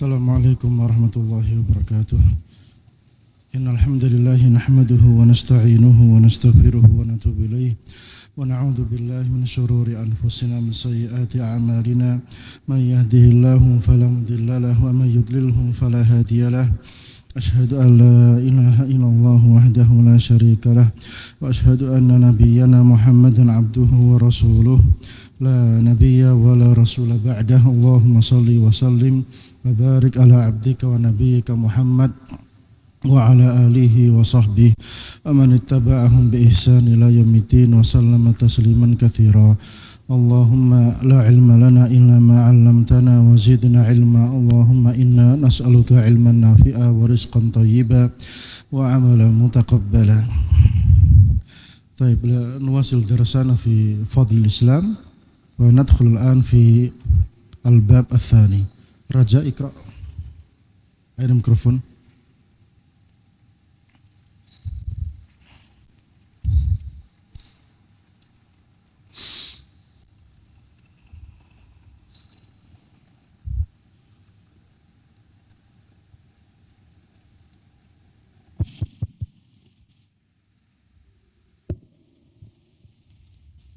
Assalamualaikum warahmatullahi wabarakatuh. Innal hamdalillah nahmaduhu wa nasta'inuhu wa nastaghfiruhu wa natubu ilayh wa na'udzu billahi min shururi anfusina min sayyiati a'malina may yahdihillahu fala mudilla lahu wa may yudlilhu fala hadiya lahu. Asyhadu an la ilaha illallah wahdahu la syarika lah wa asyhadu anna nabiyyana Muhammadan abduhu wa rasuluh la nabiyya wa la rasula ba'dahu. Allahumma shalli wa sallim wa barik ala abdika wa nabiyyika Muhammad wa ala alihi wa sahbihi wa man ittaba'ahum bi ihsan ila yaumiddin wa sallama tasliman katsira. Allahumma la ilma lana illa ma 'allamtana wa zidna ilma. Allahumma inna nas'aluka ilman nafi'a wa rizqan thayyiba wa 'amalan mutaqabbala. Baik, nuwasil darasana fi fadl al-Islam wa nadkhul al-an fi al-bab ats-tsani. Raja Iqra. Ada mikrofon.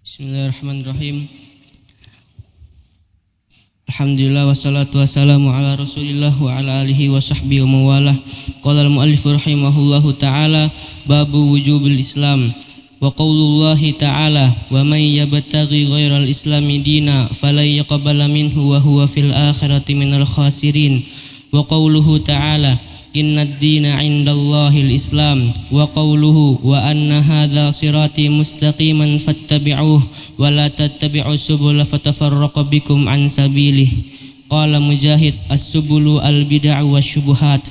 Bismillahirrahmanirrahim. Alhamdulillah wassalatu wassalamu ala Rasulillah wa ala alihi wa sahbihi wa mawalah. Qala al-muallif rahimahullahu ta'ala babu wujubil Islam wa qaulullahi ta'ala wa may yabtaghi ghairal islami dina falan yaqbala minhu wa huwa fil akhirati minal khasirin wa qauluhu ta'ala innad dina 'indallahil islam wa qawluhu wa anna hadza sirati mustaqiman fattabi'uhu wa la tattabi'us subula fatafarraqa bikum an sabilih. Qala Mujahid as-subulu al-bid'ah wasyubuhat.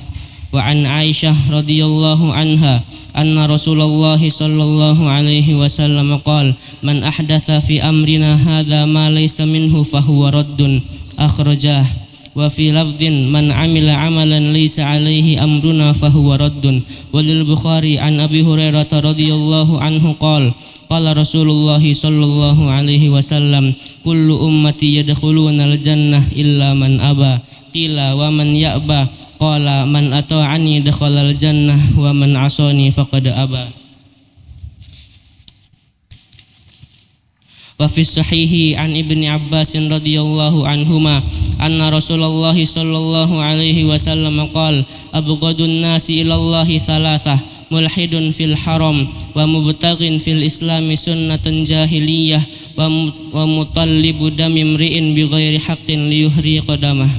Wa an Aisyah radhiyallahu anha anna Rasulullah sallallahu alaihi wasallam qala man ahdatsa fi amrina hadza ma laysa minhu fahuwa raddun akhrajah. Wa fi lafdhin man amila amalan laysa alaihi amruna fahuwa raddun. Walil Bukhari an Abi Hurairah radhiyallahu anhu qala qala Rasulullah sallallahu alaihi wasallam kullu ummati yadkhulunal jannah illa man aba. Qila wa man ya'ba qala man ata'ani dakhalal jannah wa man asani faqad aba. Wa fi sahihi an Ibni Abbas radhiyallahu anhuma anna Rasulullah sallallahu alaihi wasallam qala abghadun nasi ila Allah thalathah mulhidun fil haram wa mubtaghin fil islami sunnatan jahiliyah wa mutallibu dami imri'in bighairi haqqin liyuhri qadamah.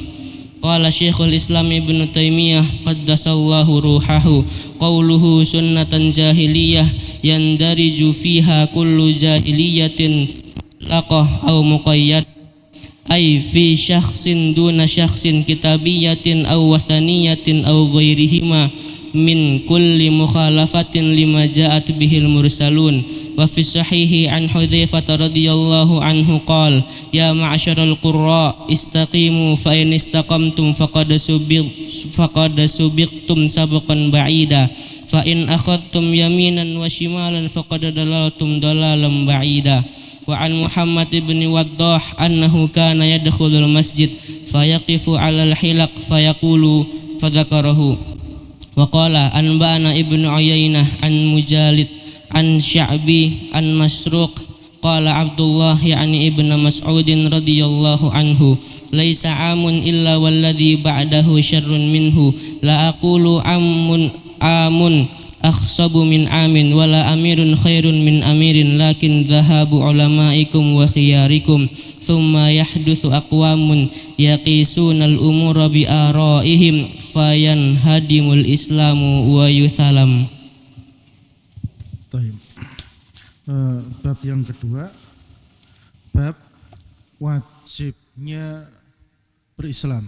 Qala Syekhul Islam Ibnu Taimiyah qaddasallahu ruhahu qauluhu sunnatan jahiliyah yandariju fiha kullu jahiliyatin laqah aw muqayyad ay fi syakhsin duna syakhsin kitabiyatin aw wathaniyatin aw ghairihima min kulli mukhalafatin lima ja'at bihil mursalun. Wa fi sahihi an Hudzaifah radhiyallahu anhu qala ya ma'syaral qurra istaqimu fa in istaqamtum faqad subiqtum sabqan ba'ida fa in akhadtum yaminan wa shimalan faqad dalaltum dalalan ba'ida. Wa an Muhammad ibn Waddah annahu kana yadkhulul masjid fayaqifu 'alal hilaq fayaqulu fadzakarahu. Wa qala anba'ana ibnu Uyainah an Mujalid an Sya'bi an Masruq qala Abdullah yani ibnu Mas'ud radhiyallahu anhu laisa 'amun illa walladhi ba'dahu syarrun minhu la aqulu amun akhsabu min amin wala amirun khairun min amirin lakin dhahabu ulamaikum wa khiyarikum thumma yahdutsu aqwamun yaqisunal umura bi araihim fayanhadimul islamu wa yuthalam. Bab yang kedua, bab wajibnya berislam.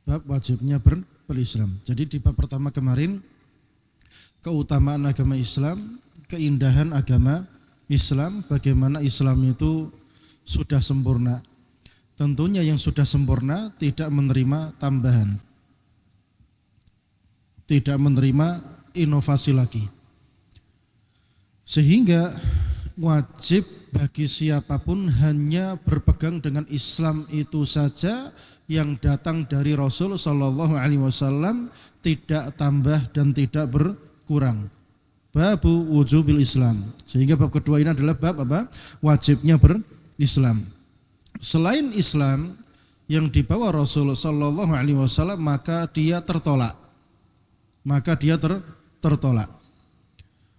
Bab wajibnya berislam. Jadi di bab pertama kemarin keutamaan agama Islam, keindahan agama Islam, bagaimana Islam itu sudah sempurna. Tentunya yang sudah sempurna tidak menerima tambahan, tidak menerima inovasi lagi. Sehingga wajib bagi siapapun hanya berpegang dengan Islam itu saja yang datang dari Rasul sallallahu alaihi wasallam tidak tambah dan tidak berkurang. Babu wujubil Islam. Sehingga bab kedua ini adalah bab apa? Wajibnya berislam. Selain Islam yang dibawa Rasul sallallahu alaihi wasallam maka dia tertolak. Tertolak.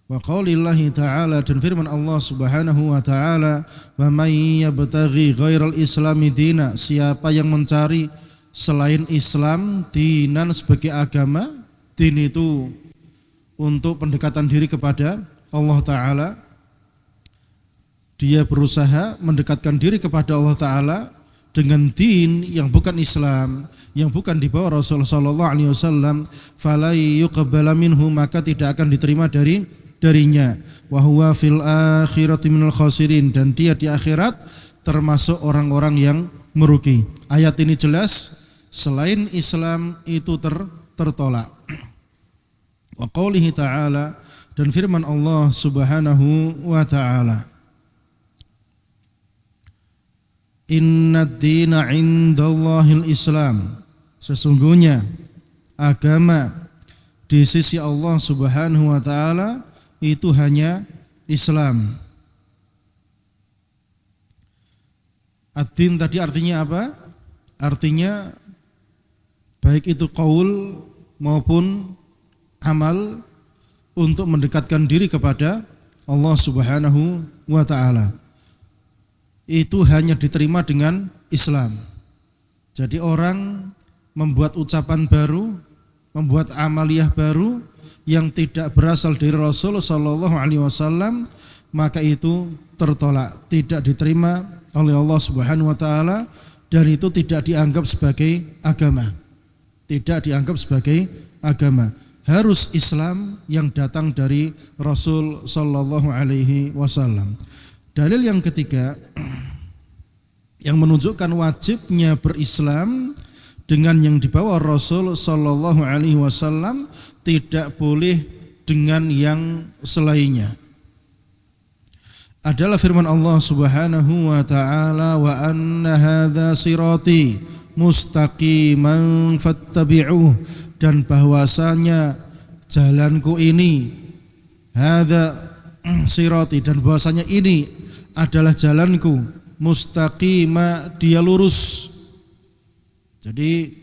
Wa qaulillahi ta'ala, dan firman Allah Subhanahu wa ta'ala, wa may yabtaghi ghairal islami dina, siapa yang mencari selain Islam dinan sebagai agama, din itu untuk pendekatan diri kepada Allah Ta'ala, dia berusaha mendekatkan diri kepada Allah Ta'ala dengan din yang bukan Islam, yang bukan dibawa Rasul sallallahu alaihi wasallam, fala yuqbala minhu, maka tidak akan diterima darinya, wa huwa fil akhirati minal khasirin, dan dia di akhirat termasuk orang-orang yang merugi. Ayat ini jelas selain Islam itu tertolak. Wa qaulihi ta'ala, dan firman Allah Subhanahu wa ta'ala, innad dina indallahil Islam, sesungguhnya agama di sisi Allah Subhanahu wa ta'ala itu hanya Islam. Ad-din tadi artinya apa? Artinya baik itu qaul maupun amal untuk mendekatkan diri kepada Allah Subhanahu wa ta'ala. Itu hanya diterima dengan Islam. Jadi orang membuat ucapan baru, membuat amaliyah baru yang tidak berasal dari Rasul sallallahu alaihi wasallam, maka itu tertolak, tidak diterima oleh Allah Subhanahu wa taala, dan itu tidak dianggap sebagai agama. Tidak dianggap sebagai agama. Harus Islam yang datang dari Rasul sallallahu alaihi wasallam. Dalil yang ketiga yang menunjukkan wajibnya berislam dengan yang dibawa Rasul sallallahu alaihi wasallam, tidak boleh dengan yang selainnya. Adalah firman Allah Subhanahu wa ta'ala, wa anna hadza sirati mustaqiman fattabi'uh, dan bahwasanya jalanku ini, hadza sirati, dan bahwasanya ini adalah jalanku, mustaqima, dia lurus. Jadi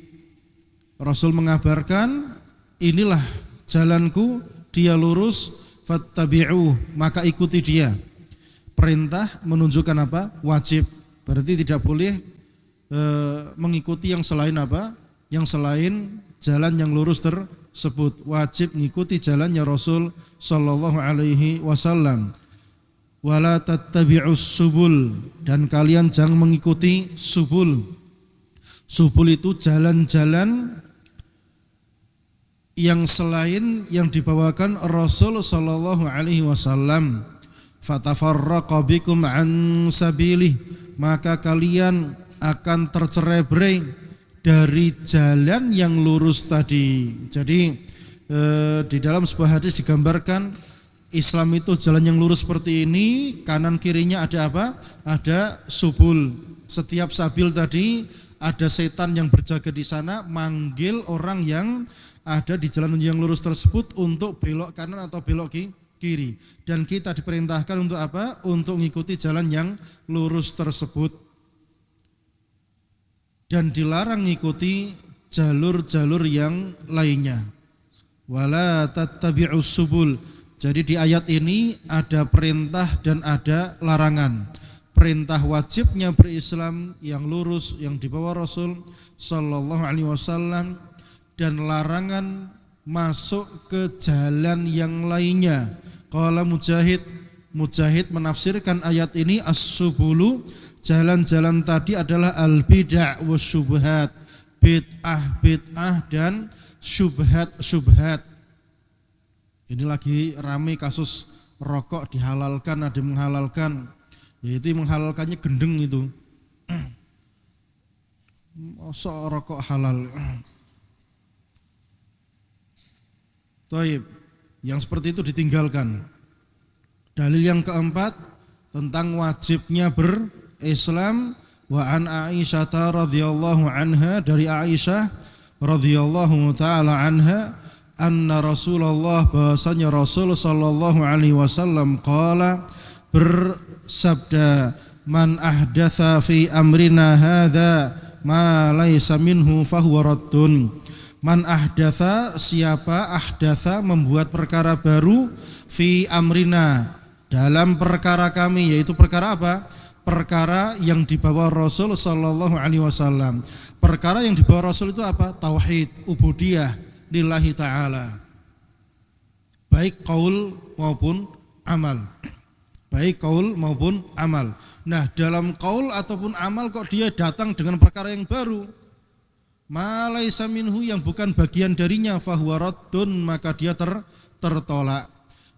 Rasul mengabarkan inilah jalanku, dia lurus, fattabi'uh, maka ikuti dia. Perintah menunjukkan apa? Wajib. Berarti tidak boleh mengikuti yang selain apa? Yang selain jalan yang lurus tersebut. Wajib mengikuti jalannya Rasul sallallahu alaihi wasallam. Wala tattabi'us subul, dan kalian jangan mengikuti subul. Subul itu jalan-jalan yang selain yang dibawakan Rasul sallallahu alaihi wasallam. Fatafarraqa bikum an sabilih, maka kalian akan tercerai-berai dari jalan yang lurus tadi. Jadi di dalam sebuah hadis digambarkan Islam itu jalan yang lurus seperti ini, kanan kirinya ada apa? Ada subul. Setiap sabil tadi ada setan yang berjaga di sana, manggil orang yang ada di jalan yang lurus tersebut untuk belok kanan atau belok kiri. Dan kita diperintahkan untuk apa? Untuk mengikuti jalan yang lurus tersebut. Dan dilarang mengikuti jalur-jalur yang lainnya. Wala tattabi'us subul. Jadi di ayat ini ada perintah dan ada larangan. Perintah wajibnya berislam yang lurus yang dibawa Rasul sallallahu alaihi wasallam, dan larangan masuk ke jalan yang lainnya. Qala Mujahid menafsirkan ayat ini, as-subulu, jalan-jalan tadi adalah al-bid'ah wa syubhat, bid'ah dan syubhat. Ini lagi ramai kasus rokok dihalalkan, ada yang menghalalkan, yaitu menghalalkannya gendeng itu. Masa rokok halal. Taib, yang seperti itu ditinggalkan. Dalil yang keempat tentang wajibnya berislam, wa an Aisyah radhiyallahu anha, dari Aisyah radhiyallahu taala anha, anna Rasulullah, bahasanya Rasul sallallahu alaihi wasallam qala, bersabda, man ahdatsa fi amrina hadza ma laisa minhu fahuwa raddun. Man ahdatsa, siapa ahdatsa membuat perkara baru, fi amrina, dalam perkara kami, yaitu perkara apa? Perkara yang dibawa Rasul sallallahu alaihi wasallam. Perkara yang dibawa Rasul itu apa? Tauhid, ubudiyah lillahi ta'ala, baik qaul maupun amal. Baik qaul maupun amal. Nah, dalam qaul ataupun amal kok dia datang dengan perkara yang baru, ma laisa minhu, yang bukan bagian darinya, fahuwa raddun, maka dia tertolak.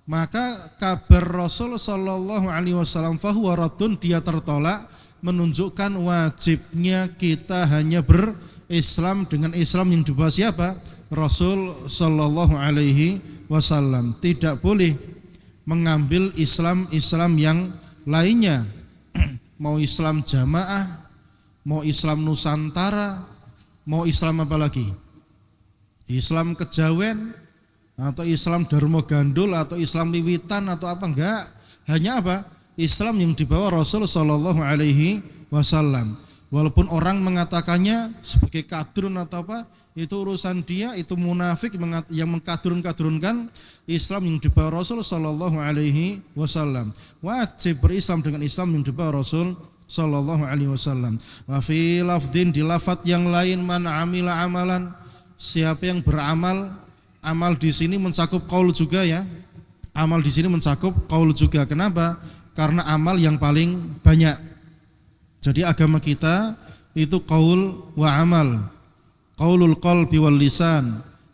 Maka kabar Rasul sallallahu alaihi wasallam fahuwa raddun, dia tertolak, menunjukkan wajibnya kita hanya berislam dengan Islam yang dibawa siapa? Rasul sallallahu alaihi wasallam. Tidak boleh mengambil Islam yang lainnya. Mau Islam jamaah, mau Islam Nusantara, mau Islam apa lagi? Islam Kejawen, atau Islam Darmo Gandul, atau Islam Wiwitan, atau apa? Enggak. Hanya apa? Islam yang dibawa Rasul sallallahu alaihi wasallam. Walaupun orang mengatakannya sebagai kadrun atau apa, itu urusan dia, itu munafik yang mengkadrun-kadrunkan Islam yang dibawa Rasul sallallahu alaihi wasallam. Wajib berislam dengan Islam yang dibawa Rasul sallallahu alaihi wasallam. Wa fi lafdhin, di lafaz yang lain, man amila amalan, siapa yang beramal. Amal di sini mencakup qaul juga ya. Amal di sini mencakup qaul juga. Kenapa? Karena amal yang paling banyak. Jadi agama kita itu qaul wa amal. Qaulul qalbi wal lisan,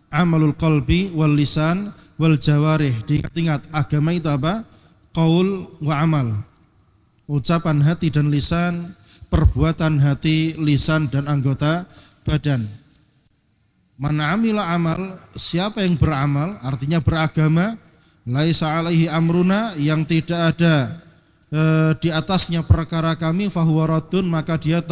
amalul qalbi wal lisan wal jawarih. Diingat, agama itu apa? Qaul wa amal. Ucapan hati dan lisan, perbuatan hati, lisan dan anggota badan. Man amila amal, siapa yang beramal, artinya beragama, laisa alaihi amruna, yang tidak ada di atasnya perkara kami, fahuwa raddun, maka dia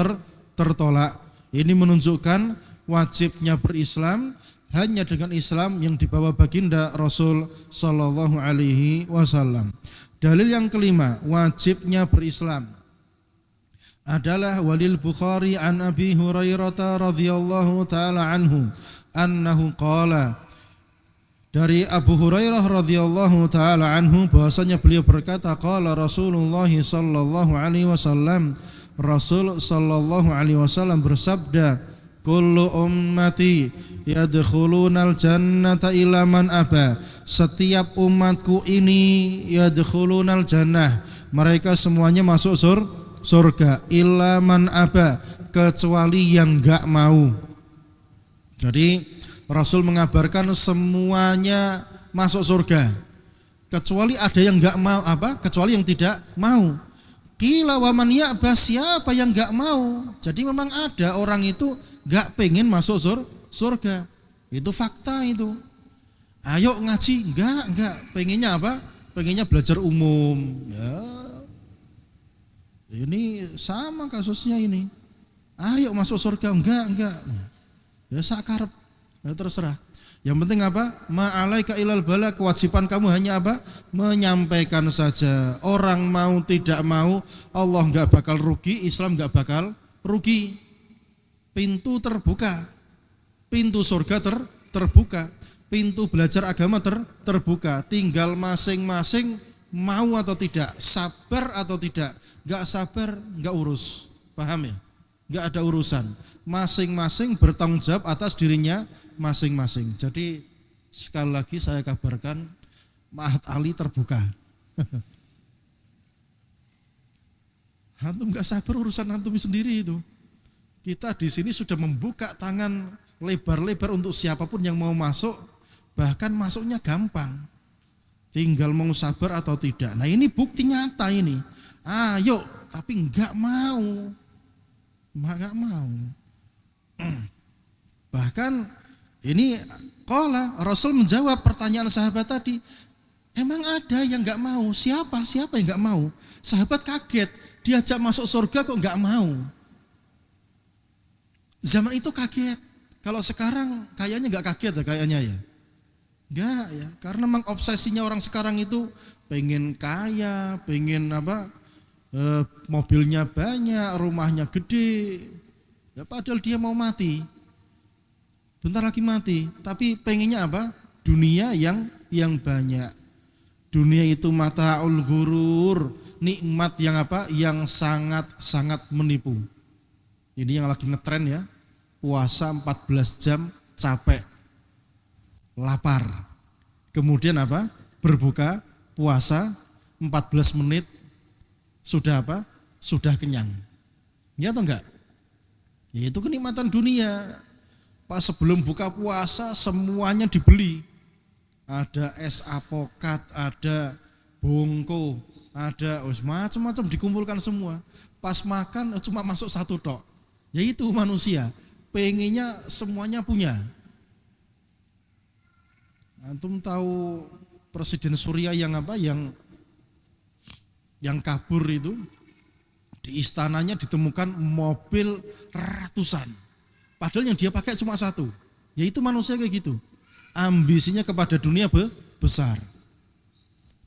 tertolak. Ini menunjukkan wajibnya berislam hanya dengan Islam yang dibawa baginda Rasul sallallahu alaihi wasallam. Dalil yang kelima, wajibnya berislam adalah walil Bukhari an Abi Hurairah radhiyallahu taala anhu annahu qala, dari Abu Hurairah radhiyallahu taala anhu bahwasanya beliau berkata, qala Rasulullah sallallahu alaihi wasallam, Rasul sallallahu alaihi wasallam bersabda, kullu ummati yadkhulunal jannata illa man aba, setiap umatku ini yadkhulunal jannah, mereka semuanya masuk surga, illa man aba, kecuali yang enggak mau. Jadi Rasul mengabarkan semuanya masuk surga, kecuali ada yang enggak mau, apa? Kecuali yang tidak mau. Qila wa man ya'ba, siapa yang enggak mau? Jadi memang ada orang itu enggak pengen masuk surga. Itu fakta itu. Ayo ngaji, enggak. Pengennya apa? Pengennya belajar umum. Ya. Ini sama kasusnya ini. Ayo masuk surga, enggak. Ya sakarep, ya terserah. Yang penting apa? Ma'alaika ilal bala, kewajiban kamu hanya apa? Menyampaikan saja. Orang mau tidak mau, Allah enggak bakal rugi, Islam enggak bakal rugi. Pintu terbuka. Pintu surga terbuka. Pintu belajar agama terbuka. Tinggal masing-masing mau atau tidak, sabar atau tidak. Enggak sabar, enggak urus. Paham ya? Enggak ada urusan. Masing-masing bertanggung jawab atas dirinya masing-masing. Jadi sekali lagi saya kabarkan, Ma'had Ali terbuka. Antum enggak sabar urusan antum sendiri itu. Kita di sini sudah membuka tangan lebar-lebar untuk siapapun yang mau masuk, bahkan masuknya gampang. Tinggal mau sabar atau tidak. Nah, ini bukti nyata ini. Ayo, tapi enggak mau. Enggak mau. Bahkan ini qala, Rasul menjawab pertanyaan sahabat tadi. Emang ada yang enggak mau? Siapa yang enggak mau? Sahabat kaget, diajak masuk surga kok enggak mau. Zaman itu kaget. Kalau sekarang kayaknya nggak kaget ya kayaknya ya. Enggak ya, karena memang obsesinya orang sekarang itu pengen kaya, pengen mobilnya banyak, rumahnya gede. Ya padahal dia mau mati. Bentar lagi mati, tapi pengennya apa? Dunia yang banyak. Dunia itu mata'ul ghurur, nikmat yang Yang sangat menipu. Ini yang lagi ngetren ya. Puasa 14 jam capek. Lapar. Kemudian berbuka puasa 14 menit sudah sudah kenyang. Ya atau enggak? Ya itu kenikmatan dunia. Pas sebelum buka puasa semuanya dibeli. Ada es apokat, ada bongko, ada macam-macam dikumpulkan semua. Pas makan cuma masuk satu tok. Yaitu manusia pengennya semuanya punya. Antum tahu Presiden Suriah yang kabur itu, di istananya ditemukan mobil ratusan. Padahal yang dia pakai cuma satu. Yaitu manusia kayak gitu. Ambisinya kepada dunia besar.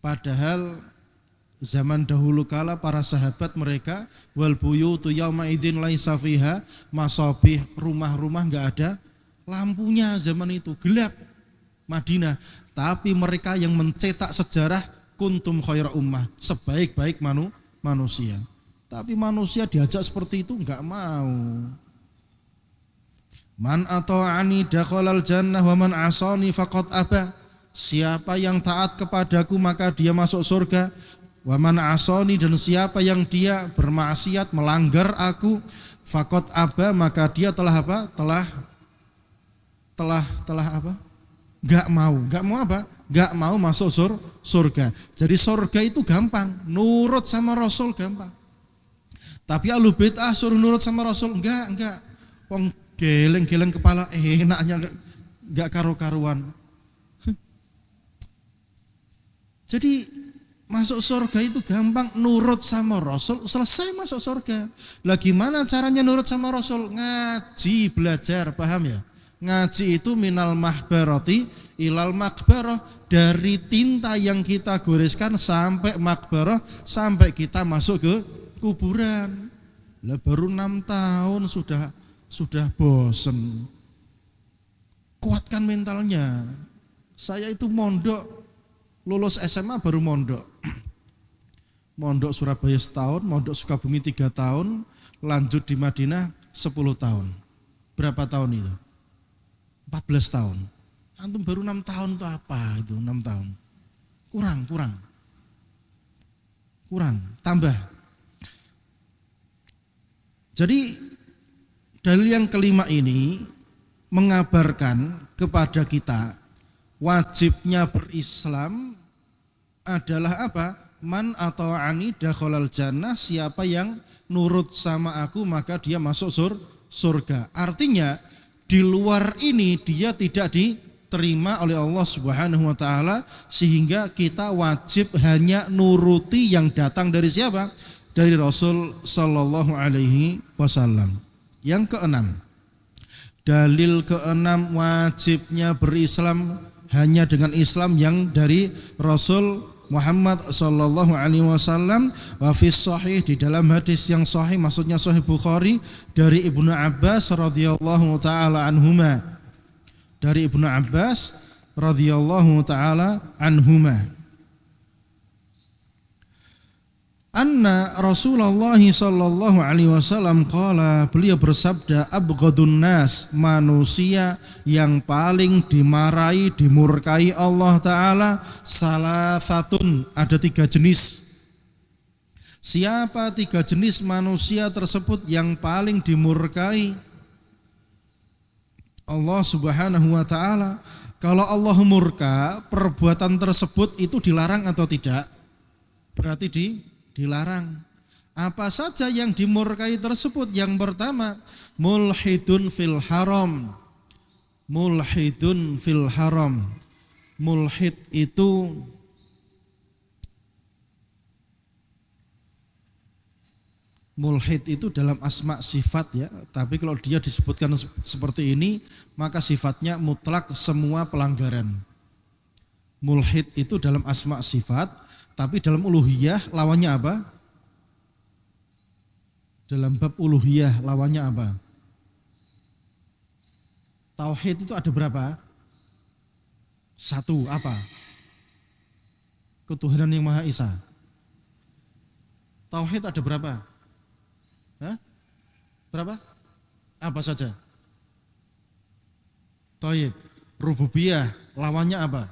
Padahal zaman dahulu kala para sahabat mereka wal buyutu yauma idzin laisa fiha masabih, rumah-rumah enggak ada lampunya zaman itu, gelap. Madinah, tapi mereka yang mencetak sejarah kuntum khaira ummah, sebaik-baik manusia. Tapi manusia diajak seperti itu enggak mau. Man ata'ani dakhalal jannah wa man asani faqad aba. Siapa yang taat kepadaku maka dia masuk surga. Wa man asani, dan siapa yang dia bermaksiat melanggar aku faqad aba, maka dia telah Gak mau masuk surga. Jadi surga itu gampang, nurut sama Rasul gampang. Tapi ahlu bid'ah suruh nurut sama Rasul enggak. Wong geleng-geleng kepala, enaknya enggak karu-karuan. Jadi masuk surga itu gampang, nurut sama Rasul selesai masuk surga. Lah gimana caranya nurut sama Rasul? Ngaji, belajar, paham ya? Ngaji itu minal mahbarati ilal makbarah, dari tinta yang kita goreskan sampai makbarah, sampai kita masuk ke kuburan. Lah baru 6 tahun sudah bosen. Kuatkan mentalnya. Saya itu mondok, lulus SMA baru mondok. Mondok Surabaya setahun, mondok Sukabumi 3 tahun, lanjut di Madinah 10 tahun. Berapa tahun itu? 14 tahun. Antum baru 6 tahun itu apa itu 6 tahun? Kurang, tambah. Jadi dalil yang kelima ini mengabarkan kepada kita wajibnya berislam adalah apa? Man ata'ani dakhalal jannah, siapa yang nurut sama aku maka dia masuk surga. Artinya di luar ini dia tidak diterima oleh Allah Subhanahu wa taala, sehingga kita wajib hanya nuruti yang datang dari siapa? Dari Rasul sallallahu alaihi wasallam. Yang keenam, dalil keenam wajibnya berislam hanya dengan Islam yang dari Rasul Muhammad sallallahu alaihi wasallam. Wa fis sahih, di dalam hadis yang sahih, maksudnya sahih Bukhari, dari Ibnu Abbas radhiyallahu taala anhuma. Dari Ibnu Abbas radhiyallahu taala anhuma. Anna Rasulullah sallallahu alaihi wasallam qala, beliau bersabda, abghadun nas, manusia yang paling dimarahi, dimurkai Allah taala, salasatun, ada 3 jenis. Siapa 3 jenis manusia tersebut yang paling dimurkai Allah Subhanahu wa taala? Kalau Allah murka, perbuatan tersebut itu dilarang atau tidak? Berarti dilarang. Apa saja yang dimurkai tersebut? Yang pertama, mulhidun fil haram. Mulhidun fil haram. Mulhid itu Mulhid itu dalam asma sifat ya, tapi kalau dia disebutkan seperti ini maka sifatnya mutlak semua pelanggaran. Mulhid itu dalam asma sifat, tapi dalam uluhiyah lawannya apa? Dalam bab uluhiyah lawannya apa? Tauhid itu ada berapa? Satu, apa? Ketuhanan yang Maha Esa. Tauhid ada berapa? Hah? Berapa? Apa saja? Tauhid. Rububiyah lawannya apa?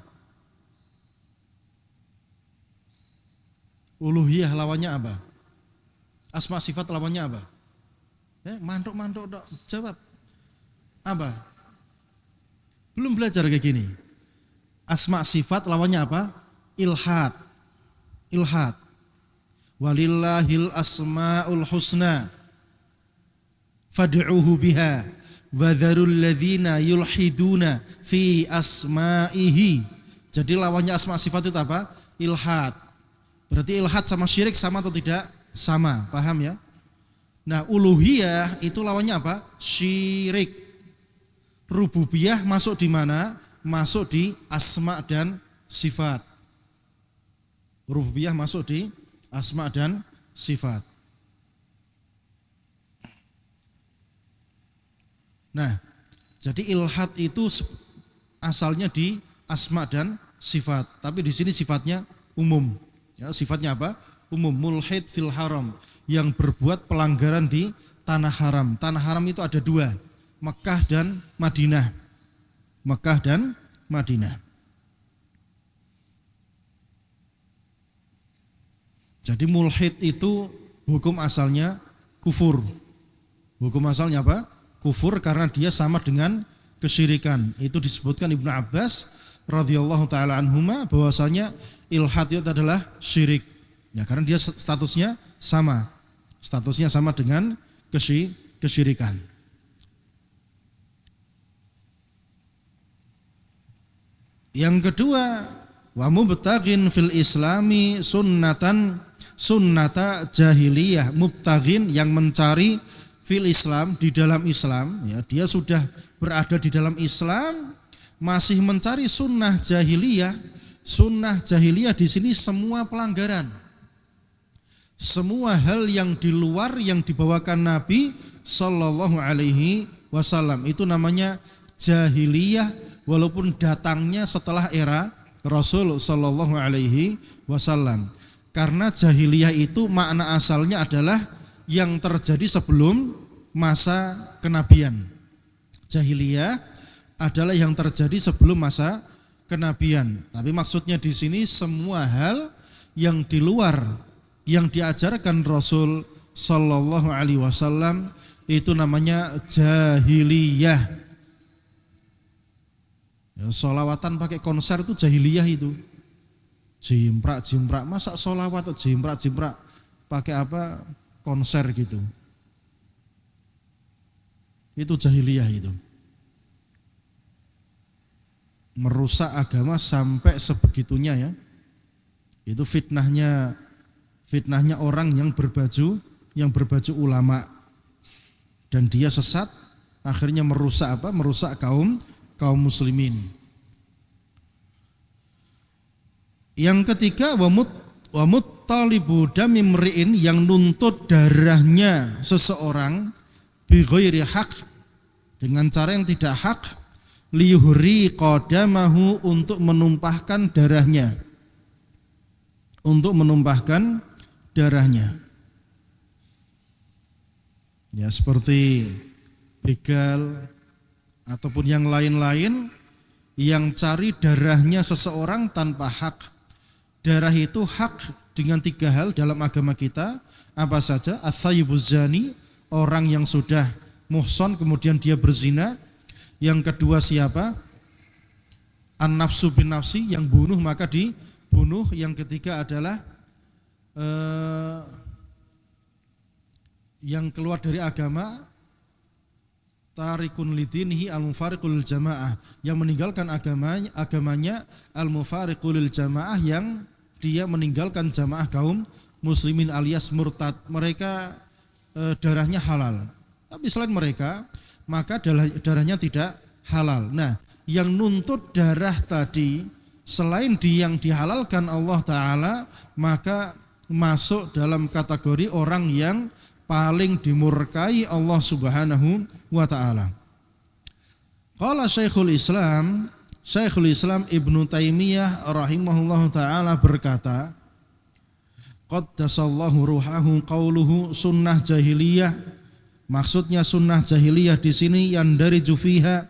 Uluhiyah lawannya apa? Asma sifat lawannya apa? Mantuk-mantuk dok, jawab. Apa? Belum belajar kayak gini. Asma sifat lawannya apa? Ilhad. Ilhad. Walillahil asmaul husna fad'uhu biha wa dzarul ladzina yulhiduna fi asma'ihi. Jadi lawannya asma sifat itu apa? Ilhad. Berarti ilhad sama syirik sama atau tidak? Sama, paham ya? Nah, uluhiyah itu lawannya apa? Syirik. Rububiyah masuk di mana? Masuk di asma dan sifat. Rububiyah masuk di asma dan sifat. Nah, jadi ilhad itu asalnya di asma dan sifat, tapi di sini sifatnya umum. Ya, sifatnya apa? Umum. Mulhid fil haram, yang berbuat pelanggaran di tanah haram. Tanah haram itu ada dua, Mekah dan Madinah. Mekah dan Madinah. Jadi mulhid itu hukum asalnya kufur. Hukum asalnya apa? Kufur karena dia sama dengan kesyirikan. Itu disebutkan Ibnu Abbas radhiyallahu taala anhuma bahwasanya ilhad itu adalah syirik. Ya, karena dia statusnya sama. Statusnya sama dengan kesyirikan. Yang kedua, wa mubtaghin fil islami sunnata jahiliyah. Mubtaghin yang mencari fil Islam, di dalam Islam, ya, dia sudah berada di dalam Islam masih mencari sunnah jahiliyah. Sunnah jahiliyah di sini semua pelanggaran, semua hal yang di luar yang dibawakan Nabi Sallallahu Alaihi Wasallam itu namanya jahiliyah, walaupun datangnya setelah era Rasul Sallallahu Alaihi Wasallam. Karena jahiliyah itu makna asalnya adalah yang terjadi sebelum masa kenabian. Jahiliyah adalah yang terjadi sebelum masa kenabian. Tapi maksudnya di sini semua hal yang di luar yang diajarkan Rasul Sallallahu Alaihi Wasallam itu namanya jahiliyah. Ya, sholawatan pakai konser itu jahiliyah itu. Jimprak, masa sholawat jimprak pakai apa? Konser gitu. Itu jahiliyah itu. Merusak agama sampai sebegitunya ya. Itu fitnahnya orang yang berbaju ulama, dan dia sesat, akhirnya merusak apa? Merusak kaum muslimin. Yang ketiga, wa muttalibu dami mri'in, yang nuntut darahnya seseorang bi ghairi haq, dengan cara yang tidak hak, liyuhri qadamahu, untuk menumpahkan darahnya. Untuk menumpahkan darahnya. Ya, seperti begal ataupun yang lain-lain yang cari darahnya seseorang tanpa hak. Darah itu hak dengan 3 hal dalam agama kita. Apa saja? As-sayyibuz zani, orang yang sudah muhson kemudian dia berzina. Yang kedua siapa? An-nafsu bin nafsi, yang bunuh maka dibunuh. Yang ketiga adalah yang keluar dari agama, tarikun lidinihi al-mufariqul jamaah, yang meninggalkan agamanya al-mufariqul jamaah, yang dia meninggalkan jamaah kaum muslimin alias murtad. Mereka darahnya halal. Tapi selain mereka, maka darahnya tidak halal. Nah, yang nuntut darah tadi selain yang dihalalkan Allah Ta'ala, maka masuk dalam kategori orang yang paling dimurkai Allah Subhanahu wa Ta'ala. Qala Syekhul Islam Ibnu Taimiyah rahimahullahu ta'ala berkata, qaddasallahu ruhahu qauluhu sunnah jahiliyah. Maksudnya sunnah jahiliyah di sini yang dari jufiha,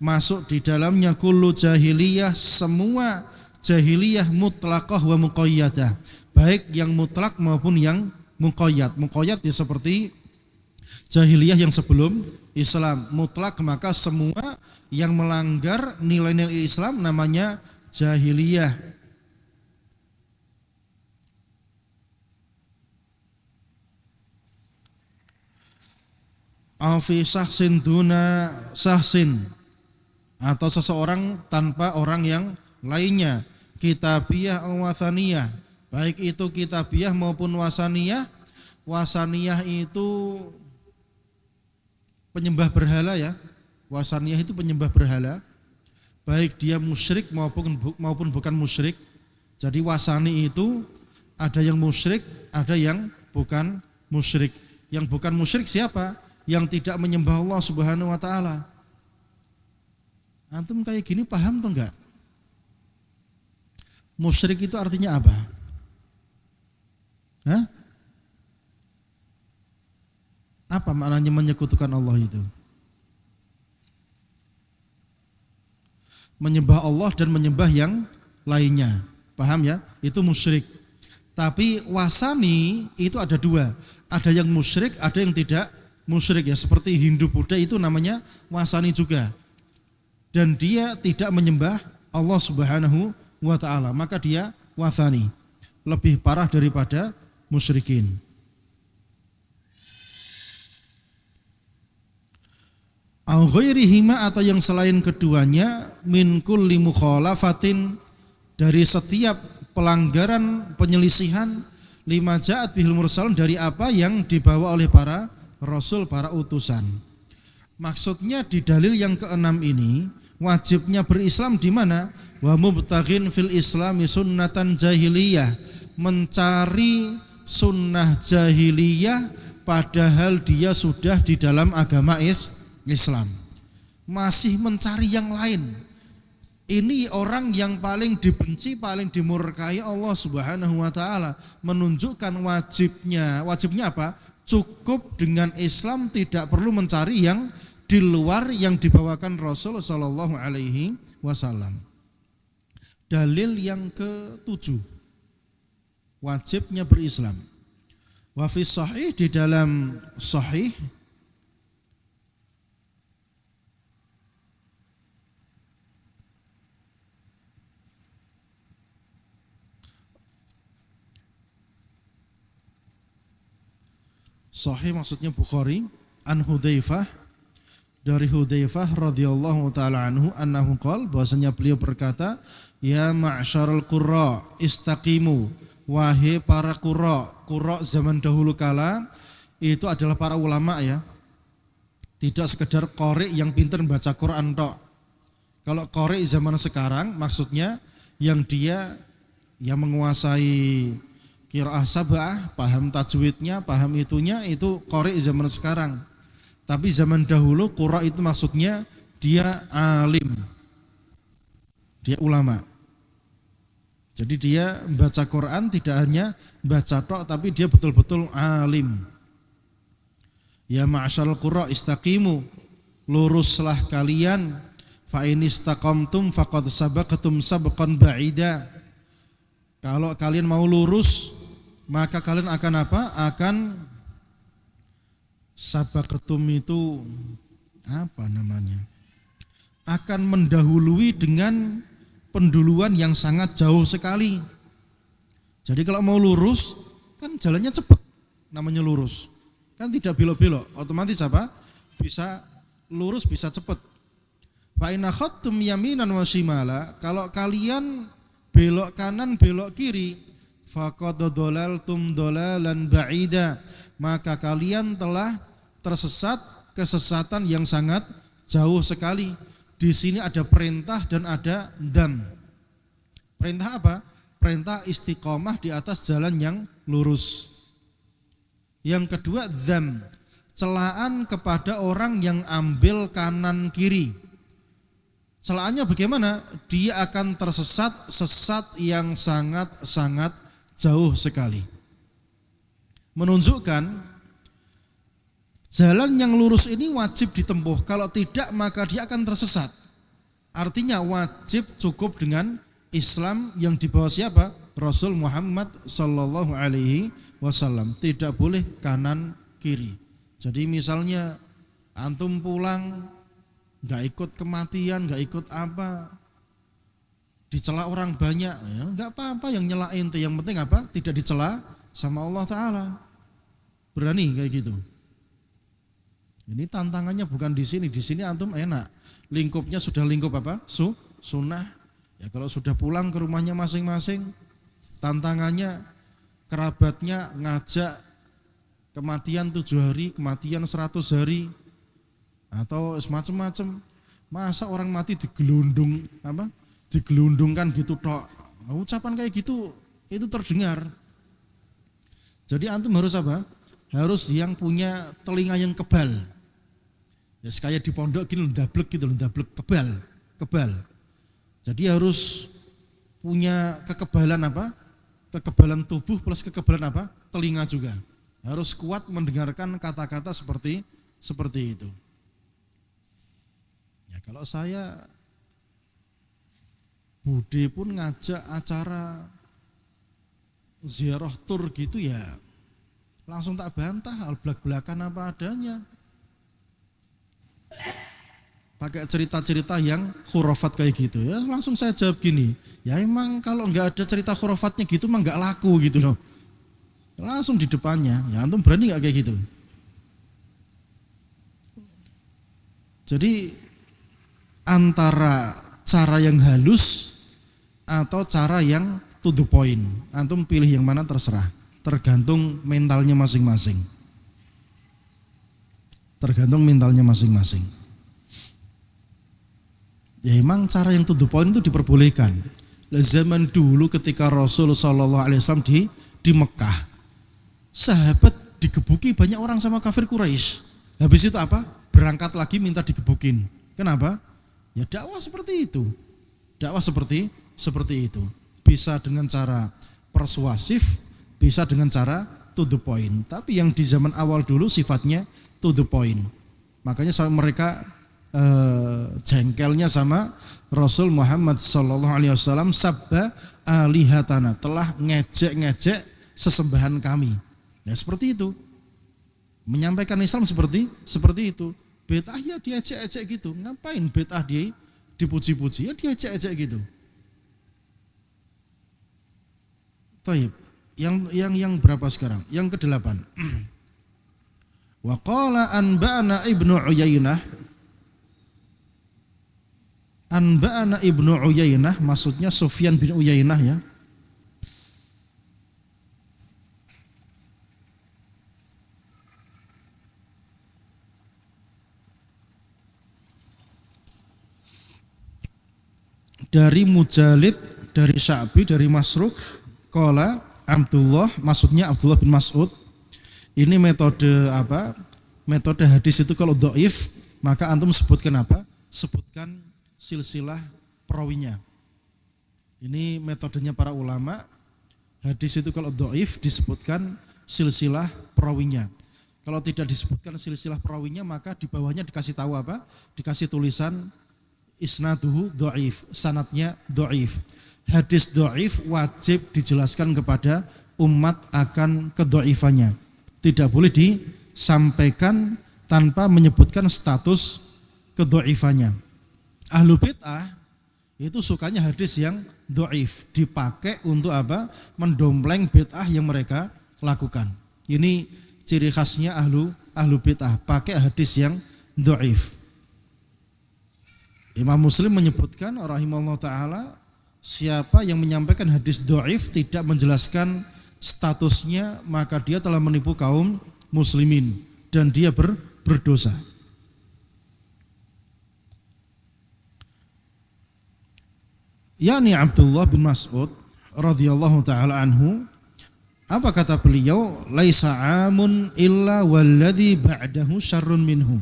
masuk di dalamnya kullu jahiliyah, semua jahiliyah mutlaqah wa muqayyadah, baik yang mutlak maupun yang muqayyad. Muqayyad ya seperti jahiliyah yang sebelum Islam. Mutlak maka semua yang melanggar nilai-nilai Islam namanya jahiliyah. Afi sahsin duna sahsin, atau seseorang tanpa orang yang lainnya. Kitabiyah atau wasaniyah, baik itu kitabiyah maupun wasaniyah. Wasaniyah itu penyembah berhala ya. Wasaniyah itu penyembah berhala, baik dia musyrik maupun bukan musyrik. Jadi wasani itu ada yang musyrik, ada yang bukan musyrik. Yang bukan musyrik siapa? Yang tidak menyembah Allah Subhanahu wa Ta'ala. Antum kayak gini paham tuh enggak? Musyrik itu artinya apa? Hah? Apa maknanya menyekutukan Allah itu? Menyembah Allah dan menyembah yang lainnya. Paham ya? Itu musyrik. Tapi wasani itu ada dua. Ada yang musyrik, ada yang tidak musyrik ya. Seperti Hindu Buddha itu namanya wasani juga. Dan dia tidak menyembah Allah Subhanahu wa Ta'ala, maka dia wasani. Lebih parah daripada musyrikin. Au ghairihima, atau yang selain keduanya, min kulli mukhalafatin, dari setiap pelanggaran penyelisihan, lima ja'at bihil mursalun, dari apa yang dibawa oleh para rasul, para utusan. Maksudnya di dalil yang keenam ini, wajibnya berislam di mana? Wa mubtaghin fil islami sunnatan jahiliyah, mencari sunnah jahiliyah padahal dia sudah di dalam agama Islam, masih mencari yang lain. Ini orang yang paling dibenci, paling dimurkai Allah Subhanahu wa Ta'ala. Menunjukkan wajibnya apa? Cukup dengan Islam, tidak perlu mencari yang di luar yang dibawakan Rasul sallallahu alaihi wasallam. Dalil yang ke-7, wajibnya berislam. Wa fi sahih, di dalam sahih, sahih maksudnya Bukhari, an Hudzaifah, dari Hudzaifah radhiyallahu taala anhu, annahu qala, bahwasanya beliau berkata, ya ma'syarul qurra istaqimu, wahai para qurra zaman dahulu kala itu adalah para ulama ya. Tidak sekedar qari yang pintar baca Quran tok. Kalau qari zaman sekarang maksudnya yang dia yang menguasai qiraah sab'ah, paham tajwidnya, paham itunya, itu qari zaman sekarang. Tapi zaman dahulu qurra itu maksudnya dia alim, dia ulama. Jadi dia baca Quran tidak hanya baca tok, tapi dia betul-betul alim. Ya ma'syarul qurra istaqimu, luruslah kalian, fa in istaqamtum faqad sabaqtum sabqan ba'ida. Kalau kalian mau lurus, maka kalian akan apa? Akan sabaqtum itu apa namanya? Akan mendahului dengan penduluan yang sangat jauh sekali. Jadi kalau mau lurus kan jalannya cepat, namanya lurus. Kan tidak belok-belok, otomatis apa? Bisa lurus, bisa cepat. Fa in akhadtum yaminan wa shimala, kalau kalian belok kanan, belok kiri, faqad dhalaltum dhalalan ba'ida, maka kalian telah tersesat kesesatan yang sangat jauh sekali. Di sini ada perintah dan ada dzam. Perintah apa? Perintah istiqomah di atas jalan yang lurus. Yang kedua dzam, celaan kepada orang yang ambil kanan kiri. Celaannya bagaimana? Dia akan tersesat sesat yang sangat-sangat jauh sekali. Menunjukkan jalan yang lurus ini wajib ditempuh. Kalau tidak maka dia akan tersesat. Artinya wajib cukup dengan Islam yang dibawa siapa? Rasul Muhammad sallallahu alaihi wasallam. Tidak boleh kanan kiri. Jadi misalnya antum pulang gak ikut kematian, gak ikut apa, dicela orang banyak, ya gak apa-apa yang nyela ente, yang penting apa? Tidak dicela sama Allah Ta'ala. Berani kayak gitu. Ini tantangannya bukan di sini antum enak. Lingkupnya sudah lingkup apa? Sunnah. Ya kalau sudah pulang ke rumahnya masing-masing, tantangannya kerabatnya ngajak kematian 7 hari, kematian 100 hari, atau semacam-macam. Masa orang mati digelundungkan gitu tok. Ucapan kayak gitu itu terdengar. Jadi antum harus apa? Harus yang punya telinga yang kebal. Ya kayak di pondok gini ndablek gitu, ndablek kebal. Jadi harus punya kekebalan apa? Kekebalan tubuh plus kekebalan apa? Telinga juga. Harus kuat mendengarkan kata-kata seperti itu. Ya kalau saya Bude pun ngajak acara ziarah tur gitu ya langsung tak bantah, belak-belakan apa adanya. Pakai cerita-cerita yang khurafat kayak gitu ya, langsung saya jawab gini, ya emang kalau nggak ada cerita khurafatnya gitu emang nggak laku gitu loh. Langsung di depannya, ya antum berani nggak kayak gitu? Jadi antara cara yang halus atau cara yang to the point, antum pilih yang mana terserah, tergantung mentalnya masing-masing. Ya emang cara yang to the point itu diperbolehkan. Zaman dulu ketika Rasul sallallahu alaihi wasallam di Mekah, sahabat digebuki banyak orang sama kafir Quraisy. Habis itu apa? Berangkat lagi minta digebukin. Kenapa? Ya dakwah seperti itu. Dakwah seperti itu. Bisa dengan cara persuasif, bisa dengan cara to the point. Tapi yang di zaman awal dulu sifatnya to the point. Makanya mereka jengkelnya sama Rasul Muhammad sallallahu alaihi wasallam, sabba alihatana, telah ngejek sesembahan kami. Ya seperti itu. Menyampaikan Islam seperti itu. Bid'ah ya diajak-ajak gitu. Ngapain bid'ah dia dipuji-puji? Ya diajak-ajak gitu. Taib. Yang berapa sekarang? Yang ke-8. Wa qala anba'ana Ibnu Uyainah. Anba'ana Ibnu Uyainah maksudnya Sufyan bin Uyainah ya. Dari Mujalid, dari Sya'bi, dari Masruq, qala Abdullah, maksudnya Abdullah bin Mas'ud. Ini metode apa? Metode hadis itu kalau dhaif, maka antum sebutkan apa? Sebutkan silsilah perawinya. Ini metodenya para ulama. Hadis itu kalau dhaif disebutkan silsilah perawinya. Kalau tidak disebutkan silsilah perawinya, maka di bawahnya dikasih tahu apa? Dikasih tulisan isnaduhu dhaif, sanadnya dhaif. Hadis dhaif wajib dijelaskan kepada umat akan kedhaifannya. Tidak boleh disampaikan tanpa menyebutkan status kedhaifannya. Ahlu bid'ah itu sukanya hadis yang dhaif, dipakai untuk apa? Mendompleng bid'ah yang mereka lakukan. Ini ciri khasnya ahlu bid'ah, pakai hadis yang dhaif. Imam Muslim menyebutkan rahimahullah ta'ala, siapa yang menyampaikan hadis dhaif tidak menjelaskan statusnya, maka dia telah menipu kaum muslimin dan dia berdosa. Yani Abdullah bin Mas'ud radhiyallahu taala anhu, apa kata beliau? Laisa amun illa walladzi ba'dahu syarrun minhu.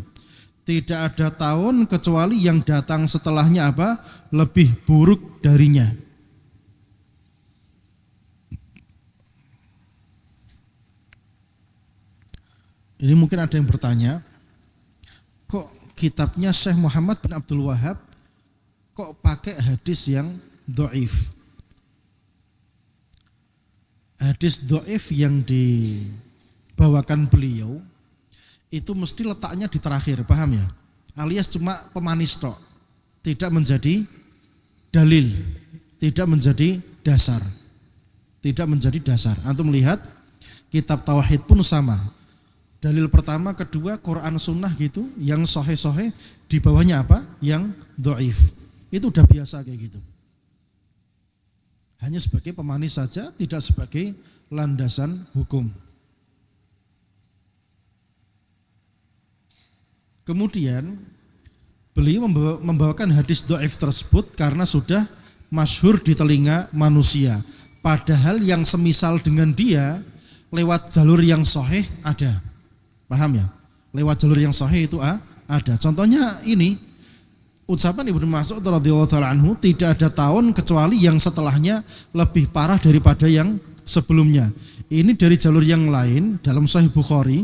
Tidak ada tahun kecuali yang datang setelahnya apa? Lebih buruk darinya. Ini mungkin ada yang bertanya, kok kitabnya Syekh Muhammad bin Abdul Wahab kok pakai hadis yang dhaif? Hadis dhaif yang dibawakan beliau itu mesti letaknya di terakhir, paham ya? Alias cuma pemanis tok, tidak menjadi dalil, tidak menjadi dasar. Tidak menjadi dasar. Antum melihat kitab tauhid pun sama. Dalil pertama, kedua, Quran sunnah gitu, yang sahih-sahih, di bawahnya apa? Yang dhaif. Itu udah biasa kayak gitu. Hanya sebagai pemanis saja, tidak sebagai landasan hukum. Kemudian beliau membawakan hadis dhaif tersebut karena sudah masyhur di telinga manusia. Padahal yang semisal dengan dia lewat jalur yang sahih ada. Paham ya? Lewat jalur yang sahih itu ada. Contohnya ini, ucapan Ibnu Mas'ud radhiyallahu taala anhu, tidak ada tahun kecuali yang setelahnya lebih parah daripada yang sebelumnya. Ini dari jalur yang lain dalam Sahih Bukhari.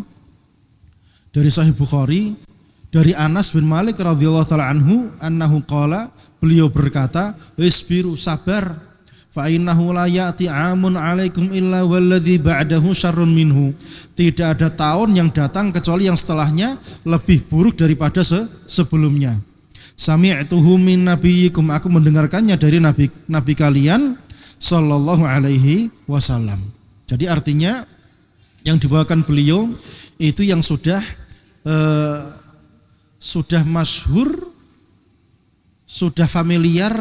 Dari Sahih Bukhari dari Anas bin Malik radhiyallahu taala anhu, annahu qala, beliau berkata, isbiru, sabar, fa innahu la ya'ti 'amun 'alaikum illa walladzi ba'dahu syarrun minhu. Tidak ada tahun yang datang kecuali yang setelahnya lebih buruk daripada sebelumnya. Sami'tuhu min nabiyyikum, aku mendengarkannya dari nabi kalian sallallahu alaihi wasallam. Jadi artinya yang dibawakan beliau itu yang sudah masyhur, sudah familiar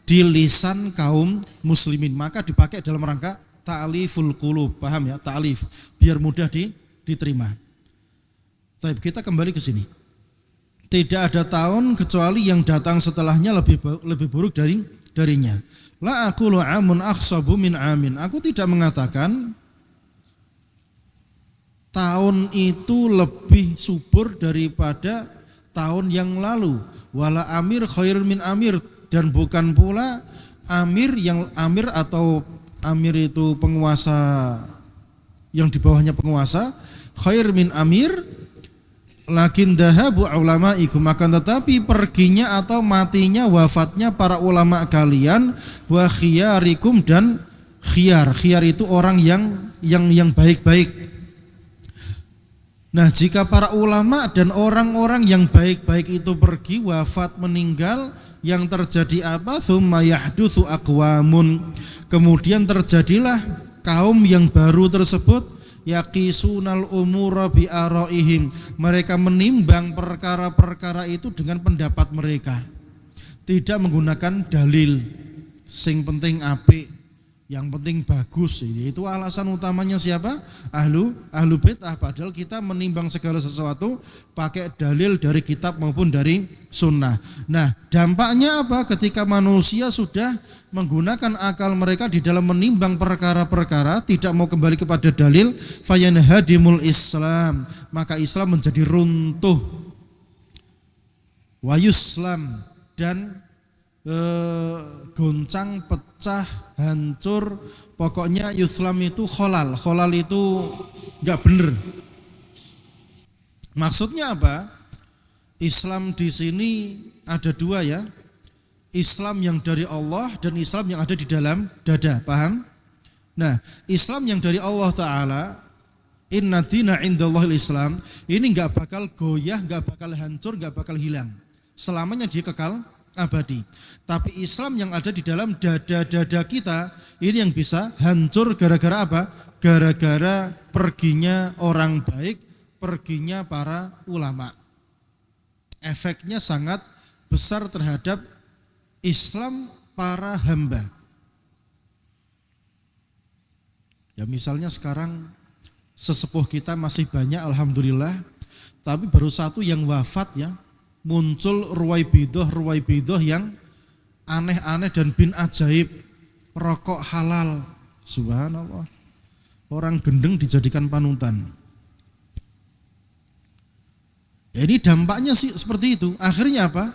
di lisan kaum muslimin, maka dipakai dalam rangka ta'liful qulub, paham ya? Ta'lif, biar mudah diterima. Baik, kita kembali ke sini. Tidak ada tahun kecuali yang datang setelahnya lebih buruk darinya. La aqulu amun akhsabu min amin. Aku tidak mengatakan tahun itu lebih subur daripada tahun yang lalu. Wala amir khair min amir, dan bukan pula amir atau amir itu penguasa yang di bawahnya penguasa, khair min amir, lakin dahabu ulamaikum, akan tetapi perginya atau matinya, wafatnya para ulama kalian, wa khiyarikum, dan khiyar itu orang yang baik-baik. Nah, jika para ulama dan orang-orang yang baik-baik itu pergi, wafat, meninggal, yang terjadi apa? Tsumma yahdutsu aqwamun, kemudian terjadilah kaum yang baru tersebut, yaqisunal umura bi araihim, mereka menimbang perkara-perkara itu dengan pendapat mereka, tidak menggunakan dalil, sing penting apik, yang penting bagus. Itu alasan utamanya siapa? Ahlu bid'ah. Padahal kita menimbang segala sesuatu pakai dalil dari kitab maupun dari sunnah. Nah, dampaknya apa? Ketika manusia sudah menggunakan akal mereka di dalam menimbang perkara-perkara, tidak mau kembali kepada dalil, fayanhadimul Islam, maka Islam menjadi runtuh, wa yuslam, dan goncang, pecah, hancur. Pokoknya Islam itu kholal itu enggak benar. Maksudnya apa? Islam di sini ada dua ya. Islam yang dari Allah dan Islam yang ada di dalam dada, paham? Nah, Islam yang dari Allah Ta'ala, inna dina indallahil Islam, ini enggak bakal goyah, enggak bakal hancur, enggak bakal hilang. Selamanya dia kekal abadi. Tapi Islam yang ada di dalam dada-dada kita, ini yang bisa hancur gara-gara apa? Gara-gara perginya orang baik, perginya para ulama. Efeknya sangat besar terhadap Islam para hamba. Ya misalnya sekarang sesepuh kita masih banyak alhamdulillah, tapi baru satu yang wafat ya, muncul ruwaibidah yang aneh-aneh dan bin ajaib, rokok halal, subhanallah. Orang gendeng dijadikan panutan. Jadi dampaknya sih seperti itu. Akhirnya apa?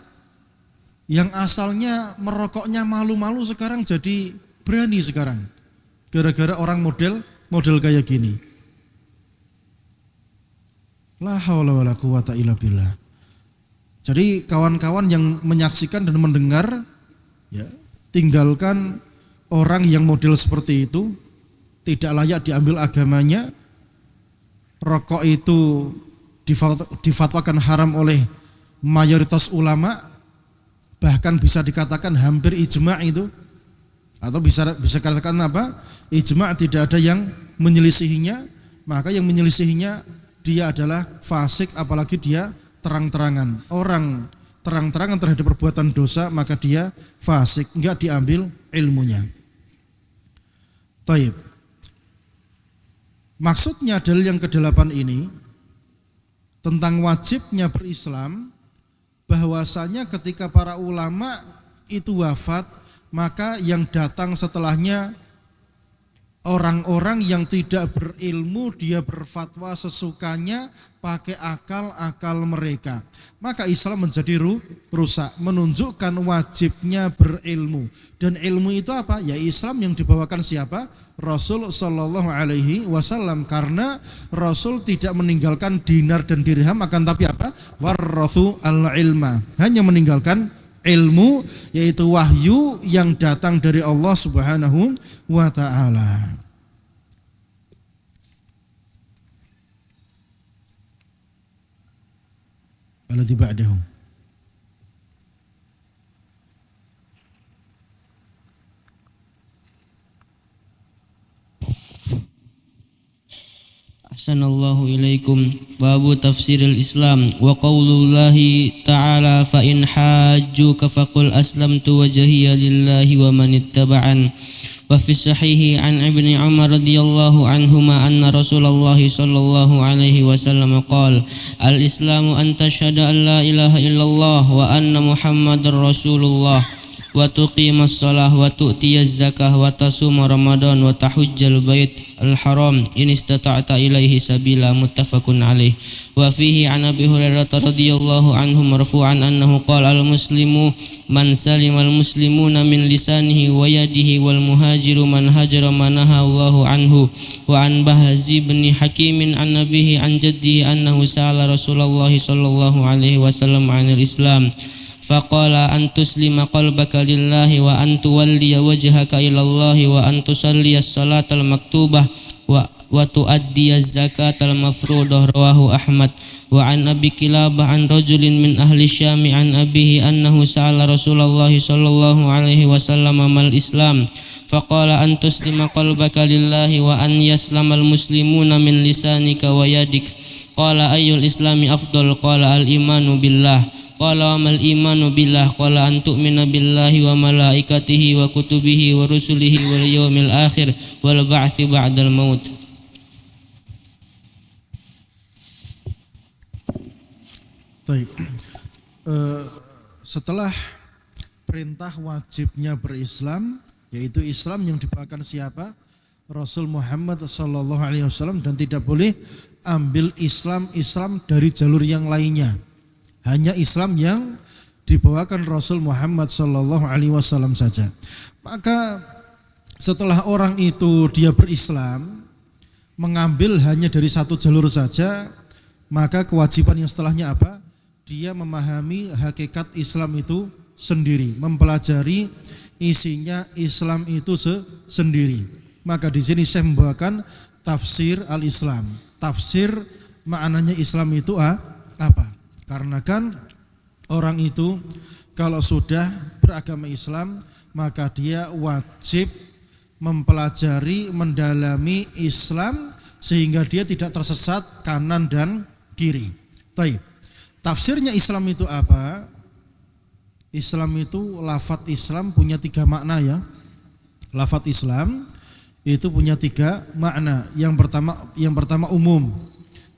Yang asalnya merokoknya malu-malu sekarang jadi berani sekarang. Gara-gara orang model kayak gini. La haula wala quwata illa billah. Jadi kawan-kawan yang menyaksikan dan mendengar ya, tinggalkan orang yang model seperti itu, tidak layak diambil agamanya. Rokok itu difatwakan haram oleh mayoritas ulama, bahkan bisa dikatakan hampir ijma' itu, atau bisa dikatakan apa? Ijma', tidak ada yang menyelisihinya. Maka yang menyelisihinya dia adalah fasik, apalagi dia terang-terangan. Orang terang-terangan terhadap perbuatan dosa, maka dia fasik, enggak diambil ilmunya. Taib. Maksudnya dalil yang ke-8 ini tentang wajibnya berislam, bahwasanya ketika para ulama itu wafat, maka yang datang setelahnya orang-orang yang tidak berilmu, dia berfatwa sesukanya pakai akal-akal mereka. Maka Islam menjadi rusak, menunjukkan wajibnya berilmu. Dan ilmu itu apa? Ya Islam yang dibawakan siapa? Rasul sallallahu alaihi wasallam. Karena Rasul tidak meninggalkan dinar dan dirham, akan tapi apa? Warrathu al-ilma. Hanya meninggalkan ilmu, yaitu wahyu yang datang dari Allah Subhanahu wa ta'ala. Alladzi ba'dahu. Ahsanallahu ilaikum. Babu tafsiril Islam wa qaulullahi ta'ala fa in hajjuka faqul aslamtu wajhiya lillahi wa man ittaba'an. Wa fi sahihi an Ibni Umar radhiyallahu anhuma anna Rasulullah sallallahu alaihi wasallam qala al-islamu an tashhada an la ilaha illallah wa anna Muhammadar Rasulullah wa tuqimas shalah wa tu'tiyaz zakah wa tasuma ramadan wa tahujjal bait al-haram in istata'ta ilaihi sabila. Muttafaqun alaih. Wa fihi an Abi Hurairah radhiyallahu anhu marfu'an annahu qala al-muslimu man salima al-muslimuna min lisanihi wa yadihi wal muhajiru man hajara ma nahaa Allahu anhu. Wa an Bahz bin Hakim an nabihi an jaddihi annahu sa'ala Rasulullah sallallahu alaihi wasallam 'anil Islam faqala an tuslima qalbaka lillahi wa an tuwalliya wajhaka ilallahi wa an tusalliya as-salatal maktubah wa tu'addiyaz zakatal mafruḍah. Rawahu Ahmad. Wa an Abi Kilabah an rajulin min ahli Syam an abihi annahu sa'ala Rasulullah sallallahu alaihi wasallam mal Islam faqala an tuslima qalbaka lillahi wa an yaslamal muslimuna min lisanika wa yadik. Qala ayyul islami afdal? Qala al imanu billah. Qala wa mal imanu billah? Qala an tu'mina billahi wa malaikatihi wa kutubihi wa rusulihi wal yawmil akhir wal ba'thi ba'dal maut. Baik. Setelah perintah wajibnya berislam, yaitu Islam yang dibawakan siapa? Rasul Muhammad sallallahu alaihi wasallam, dan tidak boleh ambil Islam dari jalur yang lainnya. Hanya Islam yang dibawakan Rasul Muhammad sallallahu alaihi wasallam saja. Maka setelah orang itu dia berislam, mengambil hanya dari satu jalur saja, maka kewajiban yang setelahnya apa? Dia memahami hakikat Islam itu sendiri, mempelajari isinya Islam itu sendiri. Maka di sini saya membawakan tafsir al-Islam. Tafsir maknanya Islam itu apa? Karena kan orang itu kalau sudah beragama Islam, maka dia wajib mempelajari, mendalami Islam sehingga dia tidak tersesat kanan dan kiri. Baik. Tafsirnya Islam itu apa? Islam itu, lafadz Islam punya 3 makna ya. Lafadz Islam itu punya 3 makna. Yang pertama umum,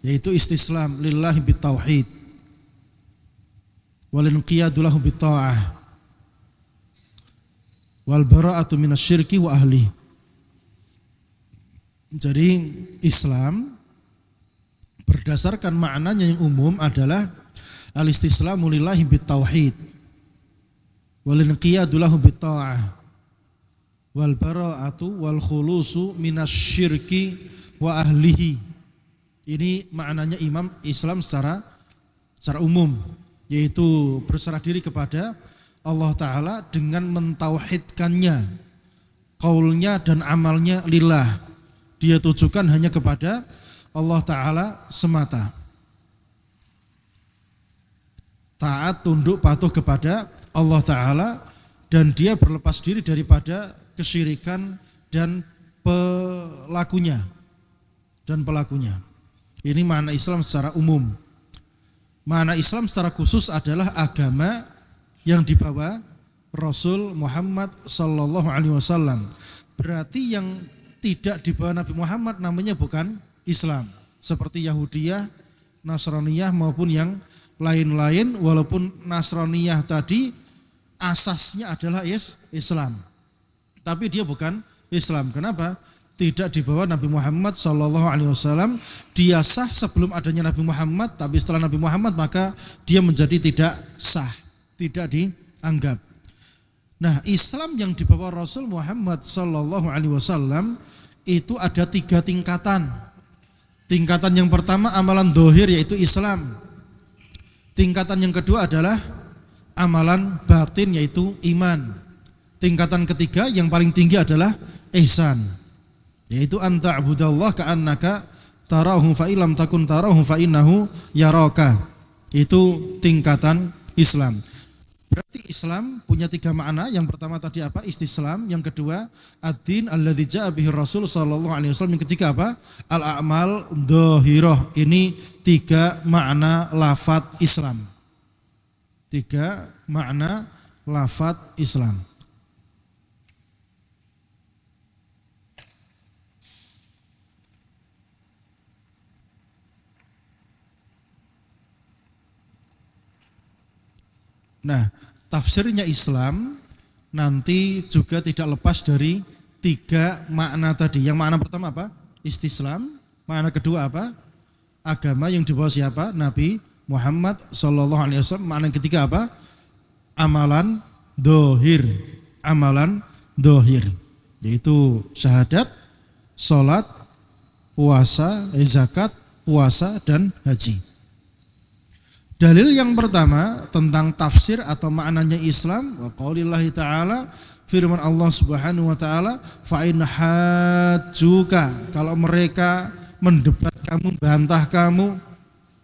yaitu istislam lillahi bitauhid wal inqiyadu lahu bitta'ah wal bara'atu minasyirki wa ahli. Jadi Islam berdasarkan maknanya yang umum adalah al-istislamu lillahi bitauhid wal inqiyadu lahu bitta'ah wal bara'atu wal khulusu minasyirki wa ahlihi. Ini maknanya Islam secara umum, yaitu berserah diri kepada Allah Ta'ala dengan mentauhidkannya, qaulnya dan amalnya lillah. Dia tujukan hanya kepada Allah Ta'ala semata. Taat, tunduk, patuh kepada Allah Ta'ala, dan dia berlepas diri daripada kesyirikan dan pelakunya. Ini makna Islam secara umum. Makna Islam secara khusus adalah agama yang dibawa Rasul Muhammad sallallahu alaihi wasallam. Berarti yang tidak dibawa Nabi Muhammad namanya bukan Islam, seperti Yahudiyah, Nasraniyah maupun yang lain-lain. Walaupun Nasraniyah tadi asasnya adalah Islam, tapi dia bukan Islam. Kenapa? Tidak dibawa Nabi Muhammad SAW. Dia sah sebelum adanya Nabi Muhammad, tapi setelah Nabi Muhammad maka dia menjadi tidak sah, tidak dianggap. Nah, Islam yang dibawa Rasul Muhammad SAW itu ada 3 tingkatan. Tingkatan yang pertama amalan dohir, yaitu Islam. Tingkatan yang kedua adalah amalan batin, yaitu iman. Tingkatan ketiga yang paling tinggi adalah ihsan, yaitu anta'budallah ka'annaka tarahu fa illam takun tarahu fa innahu yaraka. Itu tingkatan Islam. Berarti Islam punya 3 makna. Yang pertama tadi apa? Istislam. Yang kedua ad-din alladzi ja'a bihi Rasul sallallahu alaihi wasallam. Yang ketiga apa? Al-a'mal dhahirah. Ini 3 makna lafaz Islam. 3 makna lafaz Islam. Nah, tafsirnya Islam nanti juga tidak lepas dari 3 makna tadi. Yang makna pertama apa? Istislam. Makna kedua apa? Agama yang dibawa siapa? Nabi Muhammad sallallahu alaihi wasallam. Makna ketiga apa? Amalan dohir. Amalan dohir, yaitu syahadat, salat, puasa, zakat, puasa dan haji. Dalil yang pertama tentang tafsir atau maknanya Islam, wa qaulillahi ta'ala, firman Allah Subhanahu wa taala, fa in hajjuka, kalau mereka mendebat kamu, bantah kamu,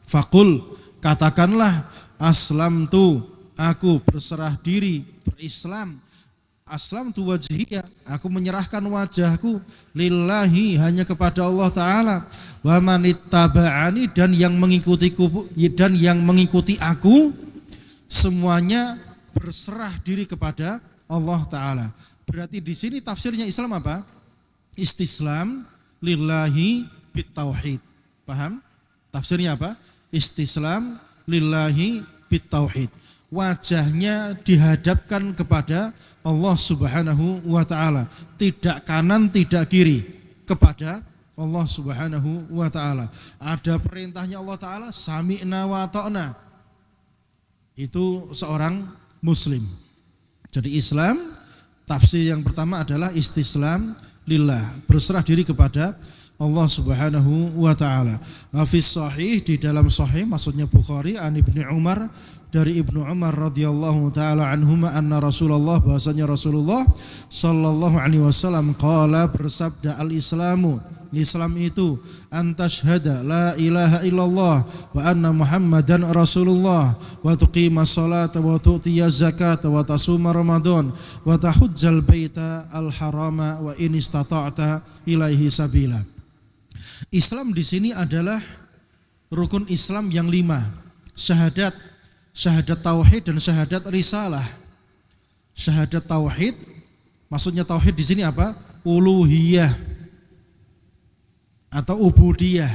faqul, katakanlah, aslamtu, aku berserah diri, berislam, aslamtu wajhiya, aku menyerahkan wajahku, lillahi, hanya kepada Allah Ta'ala, wa manittaba'ani, dan yang mengikuti aku semuanya berserah diri kepada Allah Ta'ala. Berarti di sini tafsirnya Islam apa? Istislam lillahi bitauhid. Paham? Tafsirnya apa? Istislam lillahi bitauhid. Wajahnya dihadapkan kepada Allah Subhanahu wa ta'ala, tidak kanan tidak kiri, kepada Allah Subhanahu wa ta'ala. Ada perintahnya Allah Ta'ala, sami'na wa ta'na, itu seorang muslim. Jadi Islam, tafsir yang pertama adalah istislam lillah, berserah diri kepada Allah Subhanahu wa ta'ala. Hafiz sahih, di dalam sahih, maksudnya Bukhari, an Ibnu Umar, dari Ibnu Umar radhiyallahu taala anhuma, anna Rasulullah, bahasanya Rasulullah sallallahu alaihi wasallam, qala, bersabda, al-islamu, Islam itu, antashhada la ilaha illallah wa anna Muhammadan Rasulullah, wa tuqimas salata wa tu'tiyaz zakata wa tasuma Ramadan wa tahujjal baita al-harama wa in istata'ta ilaihi sabila. Islam di sini adalah rukun Islam yang 5. Syahadat tauhid dan syahadat risalah. Syahadat tauhid, maksudnya tauhid di sini apa? Uluhiyah. atau ubudiyah.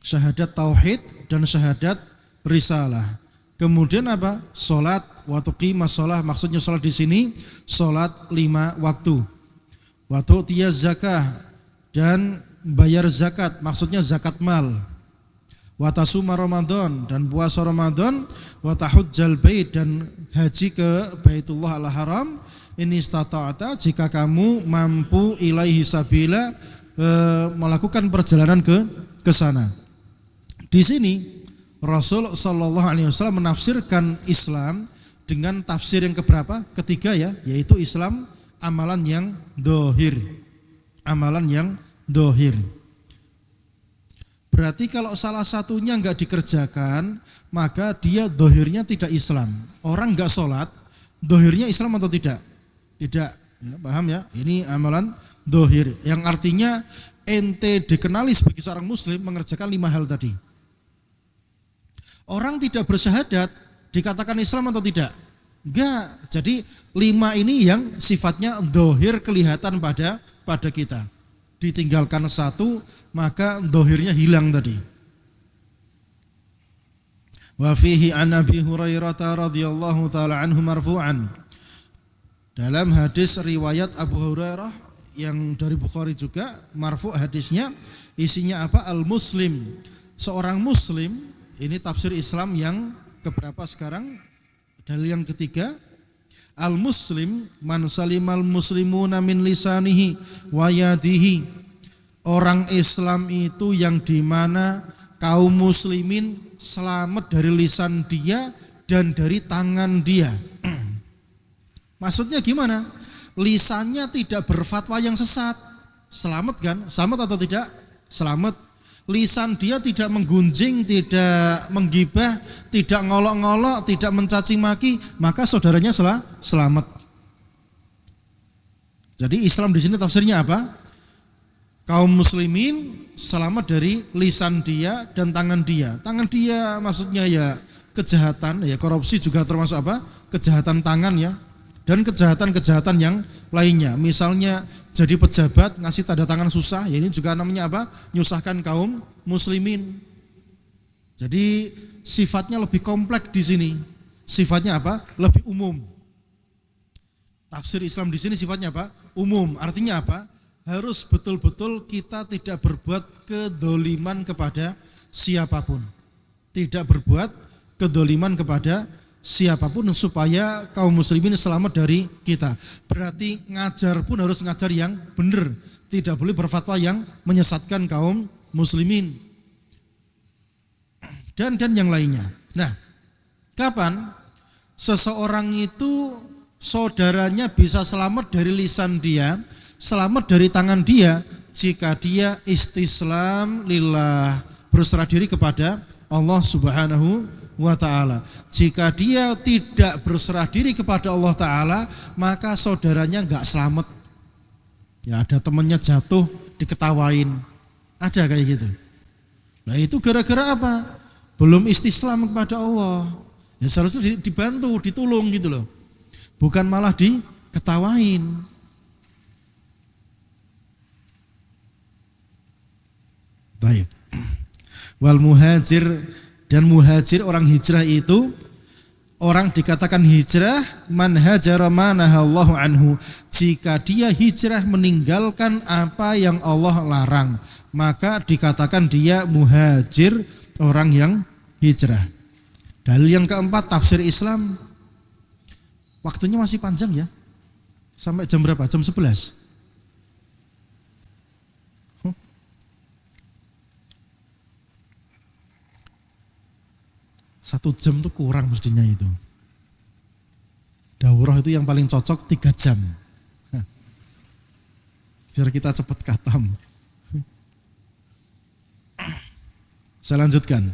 Syahadat tauhid dan syahadat risalah. Kemudian apa? Salat wa tuqimas shalah, maksudnya salat di sini salat 5 waktu. Wa tu'tiyaz zakah, dan bayar zakat, maksudnya zakat mal. Wa tasuma Ramadan, dan puasa Ramadan. Wa tahujjal bait, dan haji ke Baitullah al-Haram. Ini istata'ata, jika kamu mampu, ilaihi sabila, melakukan perjalanan ke sana. Di sini Rasul sallallahu alaihi wasallam menafsirkan Islam dengan tafsir yang keberapa? Ketiga ya, yaitu Islam amalan yang dohir. Amalan yang dohir. Berarti kalau salah satunya enggak dikerjakan, maka dia dohirnya tidak Islam. Orang enggak sholat, dohirnya Islam atau tidak? Tidak, ya, paham ya? Ini amalan dohir, yang artinya ente dikenali sebagai seorang muslim mengerjakan 5 hal tadi. Orang tidak bersyahadat dikatakan Islam atau tidak? Enggak. Jadi 5 ini yang sifatnya dohir, kelihatan pada kita. Ditinggalkan 1, maka dohirnya hilang tadi. Wa fihi an Abi Hurairah radhiyallahu taala anhu marfu'an. Dalam hadis riwayat Abu Hurairah yang dari Bukhari juga marfu' hadisnya, isinya apa? Al-muslim, seorang muslim. Ini tafsir Islam yang keberapa sekarang? Dalil yang ketiga. Al-muslim man salimal muslimuna min lisanihi wa yadihi. Orang Islam itu yang dimana kaum muslimin selamat dari lisan dia dan dari tangan dia. Maksudnya gimana? Lisannya tidak berfatwa yang sesat. Selamat kan? Selamat atau tidak? Selamat. Lisan dia tidak menggunjing, tidak menggibah, tidak ngolok-ngolok, tidak mencaci maki, maka saudaranya selamat. Jadi Islam di sini tafsirnya apa? Kaum muslimin selamat dari lisan dia dan tangan dia. Tangan dia maksudnya ya kejahatan, ya korupsi juga termasuk apa? Kejahatan tangan ya. Dan kejahatan-kejahatan yang lainnya. Misalnya jadi pejabat ngasih tanda tangan susah, ya ini juga namanya apa? Nyusahkan kaum muslimin. Jadi sifatnya lebih kompleks di sini. Sifatnya apa? Lebih umum. Tafsir Islam di sini sifatnya apa? Umum. Artinya apa? Harus betul-betul kita tidak berbuat kedoliman kepada siapapun. Tidak berbuat kedoliman kepada siapapun supaya kaum muslimin selamat dari kita. Berarti ngajar pun harus ngajar yang benar. Tidak boleh berfatwa yang menyesatkan kaum muslimin. Dan yang lainnya. Nah, kapan seseorang itu saudaranya bisa selamat dari lisan dia, selamat dari tangan dia, jika dia istislam lillah, berserah diri kepada Allah Subhanahu wa ta'ala. Jika dia tidak berserah diri kepada Allah ta'ala, maka saudaranya enggak selamat. Ya, ada temannya jatuh diketawain, ada kayak gitu. Nah itu gara-gara apa? Belum istislam kepada Allah. Ya seharusnya dibantu, ditolong gitu loh, bukan malah diketawain. Baik. Wal muhajir, dan muhajir orang hijrah itu, orang dikatakan hijrah man hajara ma nahallahu anhu, jika dia hijrah meninggalkan apa yang Allah larang, maka dikatakan dia muhajir, orang yang hijrah. Dalil yang keempat, tafsir Islam. Waktunya masih panjang ya. Sampai jam berapa? Jam 11. 1 jam itu kurang mestinya itu. Daurah itu yang paling cocok 3 jam. Biar kita cepat khatam. Saya lanjutkan.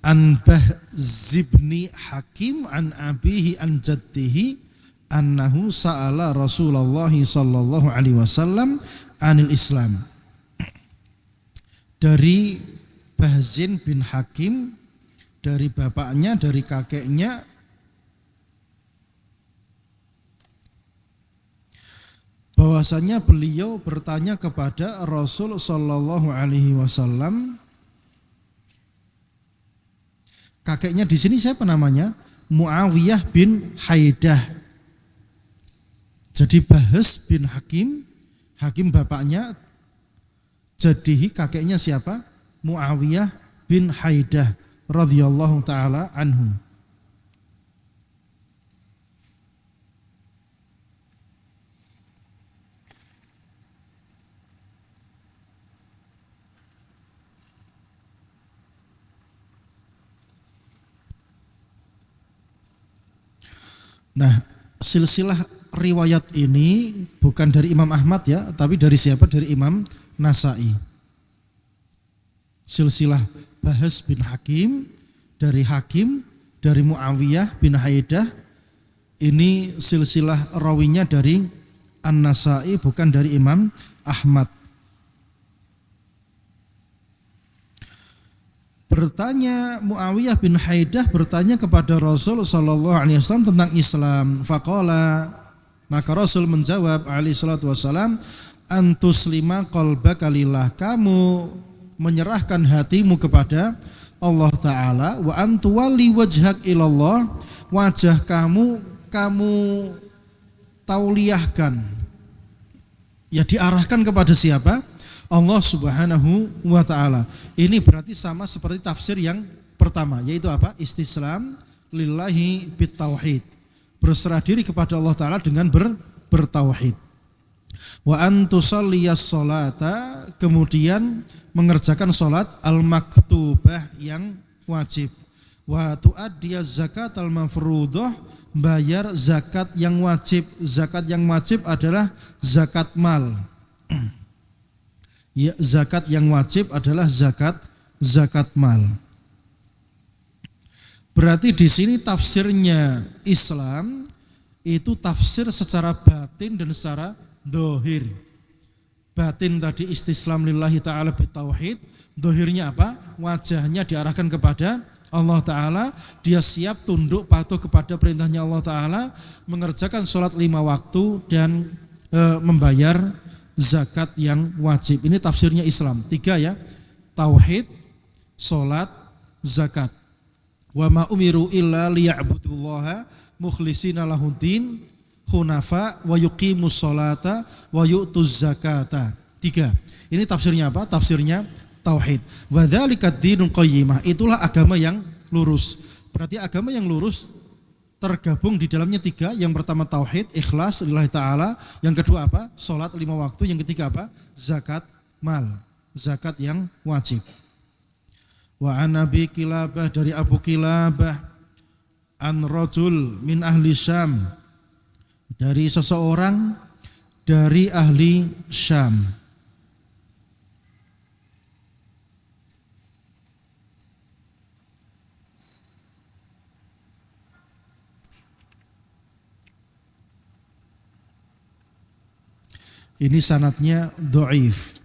An Bahzibni Hakim an abihi an jaddihi annahu sa'ala Rasulullah sallallahu alaihi wasallam anil Islam. Dari Bahzin bin Hakim, dari bapaknya, dari kakeknya, bahwasanya beliau bertanya kepada Rasul sallallahu alaihi wasallam. Kakeknya di sini siapa namanya? Muawiyah bin Haidah. Jadi Bahas bin Hakim, Hakim bapaknya, jadi kakeknya siapa? Muawiyah bin Haidah radhiyallahu taala anhu. Nah, silsilah riwayat ini bukan dari Imam Ahmad ya, tapi dari siapa? Dari Imam Nasa'i. Silsilah Bahas bin Hakim, dari Muawiyah bin Haidah. Ini silsilah rawinya dari An-Nasa'i, bukan dari Imam Ahmad. Bertanya Muawiyah bin Haidah bertanya kepada Rasul sallallahu alaihi wasallam tentang Islam. Faqala, maka Rasul menjawab alaihi salatu wasallam, antuslima qalbaka lillah, kamu menyerahkan hatimu kepada Allah Ta'ala, wa antuwalli wajhak ilallah, wajah kamu tauliyahkan, ya diarahkan kepada siapa? Allah Subhanahu wa Ta'ala. Ini berarti sama seperti tafsir yang pertama, yaitu apa? Istislam lillahi bitauhid, berserah diri kepada Allah Ta'ala dengan bertauhid. Wa antusalliyas sholata, kemudian mengerjakan sholat al-maktubah yang wajib. Wa tu'addiyaz zakat al-mafruḍah, bayar zakat yang wajib. Zakat yang wajib adalah zakat mal. Ya, zakat yang wajib adalah zakat mal. Berarti di sini tafsirnya Islam itu tafsir secara batin dan secara dohir. Batin tadi istislam lillahi ta'ala bitauhid, dohirnya apa? Wajahnya diarahkan kepada Allah Ta'ala, dia siap tunduk patuh kepada perintahnya Allah Ta'ala, mengerjakan sholat 5 waktu dan membayar zakat yang wajib. Ini tafsirnya Islam. 3 ya, tauhid, sholat, zakat. Wa ma umiru illa liya'budullaha mukhlishina lahuddin hunafa wa yuqimus sholata wa yu'tuz zakata. 3. Ini tafsirnya apa? Tafsirnya tauhid. Wa dzalika ad-dinul qayyimah. Itulah agama yang lurus. Berarti agama yang lurus tergabung di dalamnya 3. Yang pertama tauhid, ikhlas lillahi ta'ala. Yang kedua apa? Salat 5 waktu. Yang ketiga apa? Zakat mal, zakat yang wajib. Wa an Abi Kilabah, dari Abu Kilabah, an rajul min ahli Syam, dari seseorang dari ahli Syam. Ini sanadnya dhaif.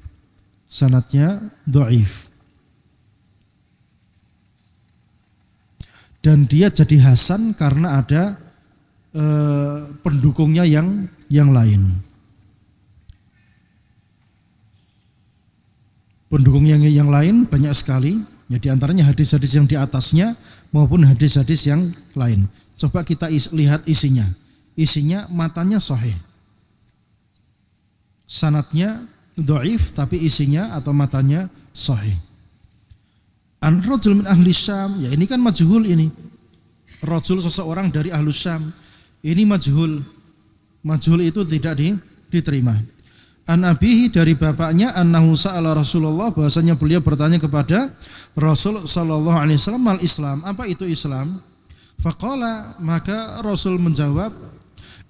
Dan dia jadi hasan karena ada pendukungnya yang lain. Pendukungnya yang lain banyak sekali. Ya, di antaranya hadis-hadis yang di atasnya maupun hadis-hadis yang lain. Coba kita lihat isinya. Isinya matanya sahih. Sanadnya dhaif tapi isinya atau matanya sahih. An rajul min ahli Syam, ya ini kan majhul ini. Rajul seseorang dari ahli Syam. Ini majhul. Majhul itu tidak diterima. An abihi, dari bapaknya, annahu sa'ala Rasulullah, bahasanya beliau bertanya kepada Rasul sallallahu alaihi wasallam, mal Islam, apa itu Islam? Faqala, maka Rasul menjawab,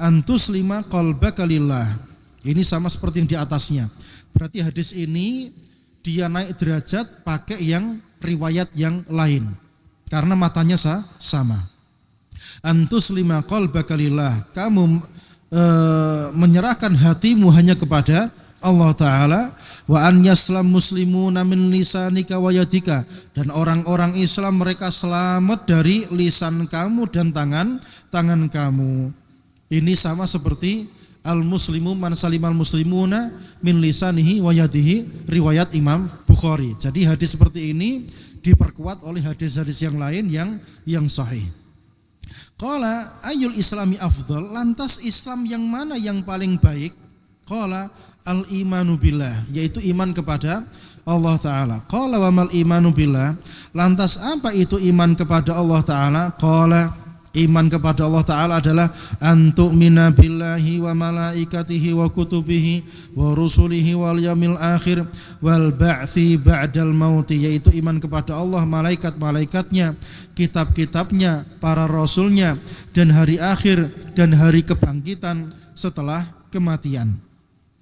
antuslima qalbaka lillah. Ini sama seperti yang di atasnya. Berarti hadis ini dia naik derajat pakai yang riwayat yang lain karena matanya sama. Antuslima qalbaka lillah, kamu menyerahkan hatimu hanya kepada Allah Ta'ala. Wa an yaslam muslimuna min lisanika wa yadika, dan orang-orang Islam mereka selamat dari lisan kamu dan tangan kamu. Ini sama seperti al-muslimu man salimal muslimuna min lisanihi wa yadihi, riwayat Imam Bukhari. Jadi hadis seperti ini diperkuat oleh hadis-hadis yang lain yang sahih. Qala ayyul islami afdal, lantas Islam yang mana yang paling baik? Qala al-imanu billah, yaitu iman kepada Allah Ta'ala. Qala wa mal imanu billah, lantas apa itu iman kepada Allah Ta'ala? Qala, iman kepada Allah Ta'ala adalah antu'mina billahi wa malaikatihi wa kutubihi wa rusulihi wal yawmil akhir wal ba'thi ba'dal mauti, yaitu iman kepada Allah, malaikat-malaikatnya, kitab-kitabnya, para rasulnya, dan hari akhir dan hari kebangkitan setelah kematian.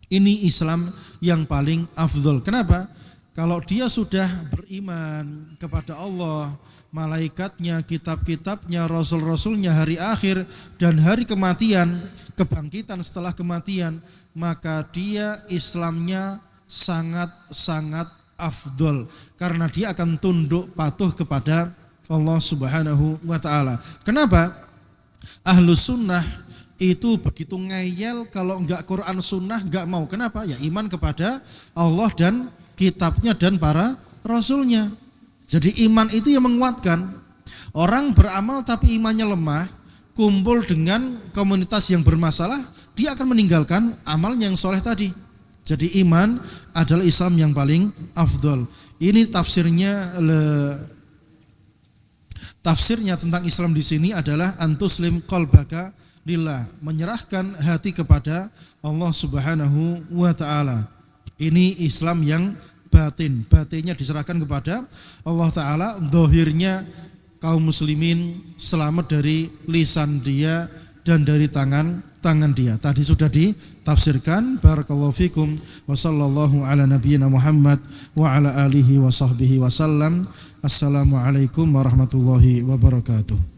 Ini Islam yang paling afdol. Kenapa? Kalau dia sudah beriman kepada Allah, malaikatnya, kitab-kitabnya, rasul-rasulnya, hari akhir dan hari kematian, kebangkitan setelah kematian, maka dia Islamnya sangat-sangat afdol, karena dia akan tunduk patuh kepada Allah Subhanahu wa ta'ala. Kenapa? Ahlus sunnah itu begitu ngeyel kalau enggak Quran sunnah enggak mau. Kenapa? Ya iman kepada Allah dan kitabnya dan para rasulnya. Jadi iman itu yang menguatkan. Orang beramal tapi imannya lemah, kumpul dengan komunitas yang bermasalah, dia akan meninggalkan amal yang soleh tadi. Jadi iman adalah Islam yang paling afdol. Ini tafsirnya tentang Islam di sini adalah antuslim qalbaka lillah, menyerahkan hati kepada Allah Subhanahu wa ta'ala. Ini Islam yang batin, batinnya diserahkan kepada Allah Ta'ala, dohirnya kaum muslimin selamat dari lisan dia dan dari tangan dia. Tadi sudah ditafsirkan. Barakallahu fikum wa sallallahu ala nabiyyina Muhammad wa ala alihi wa sahbihi wa sallam. Assalamualaikum warahmatullahi wabarakatuh.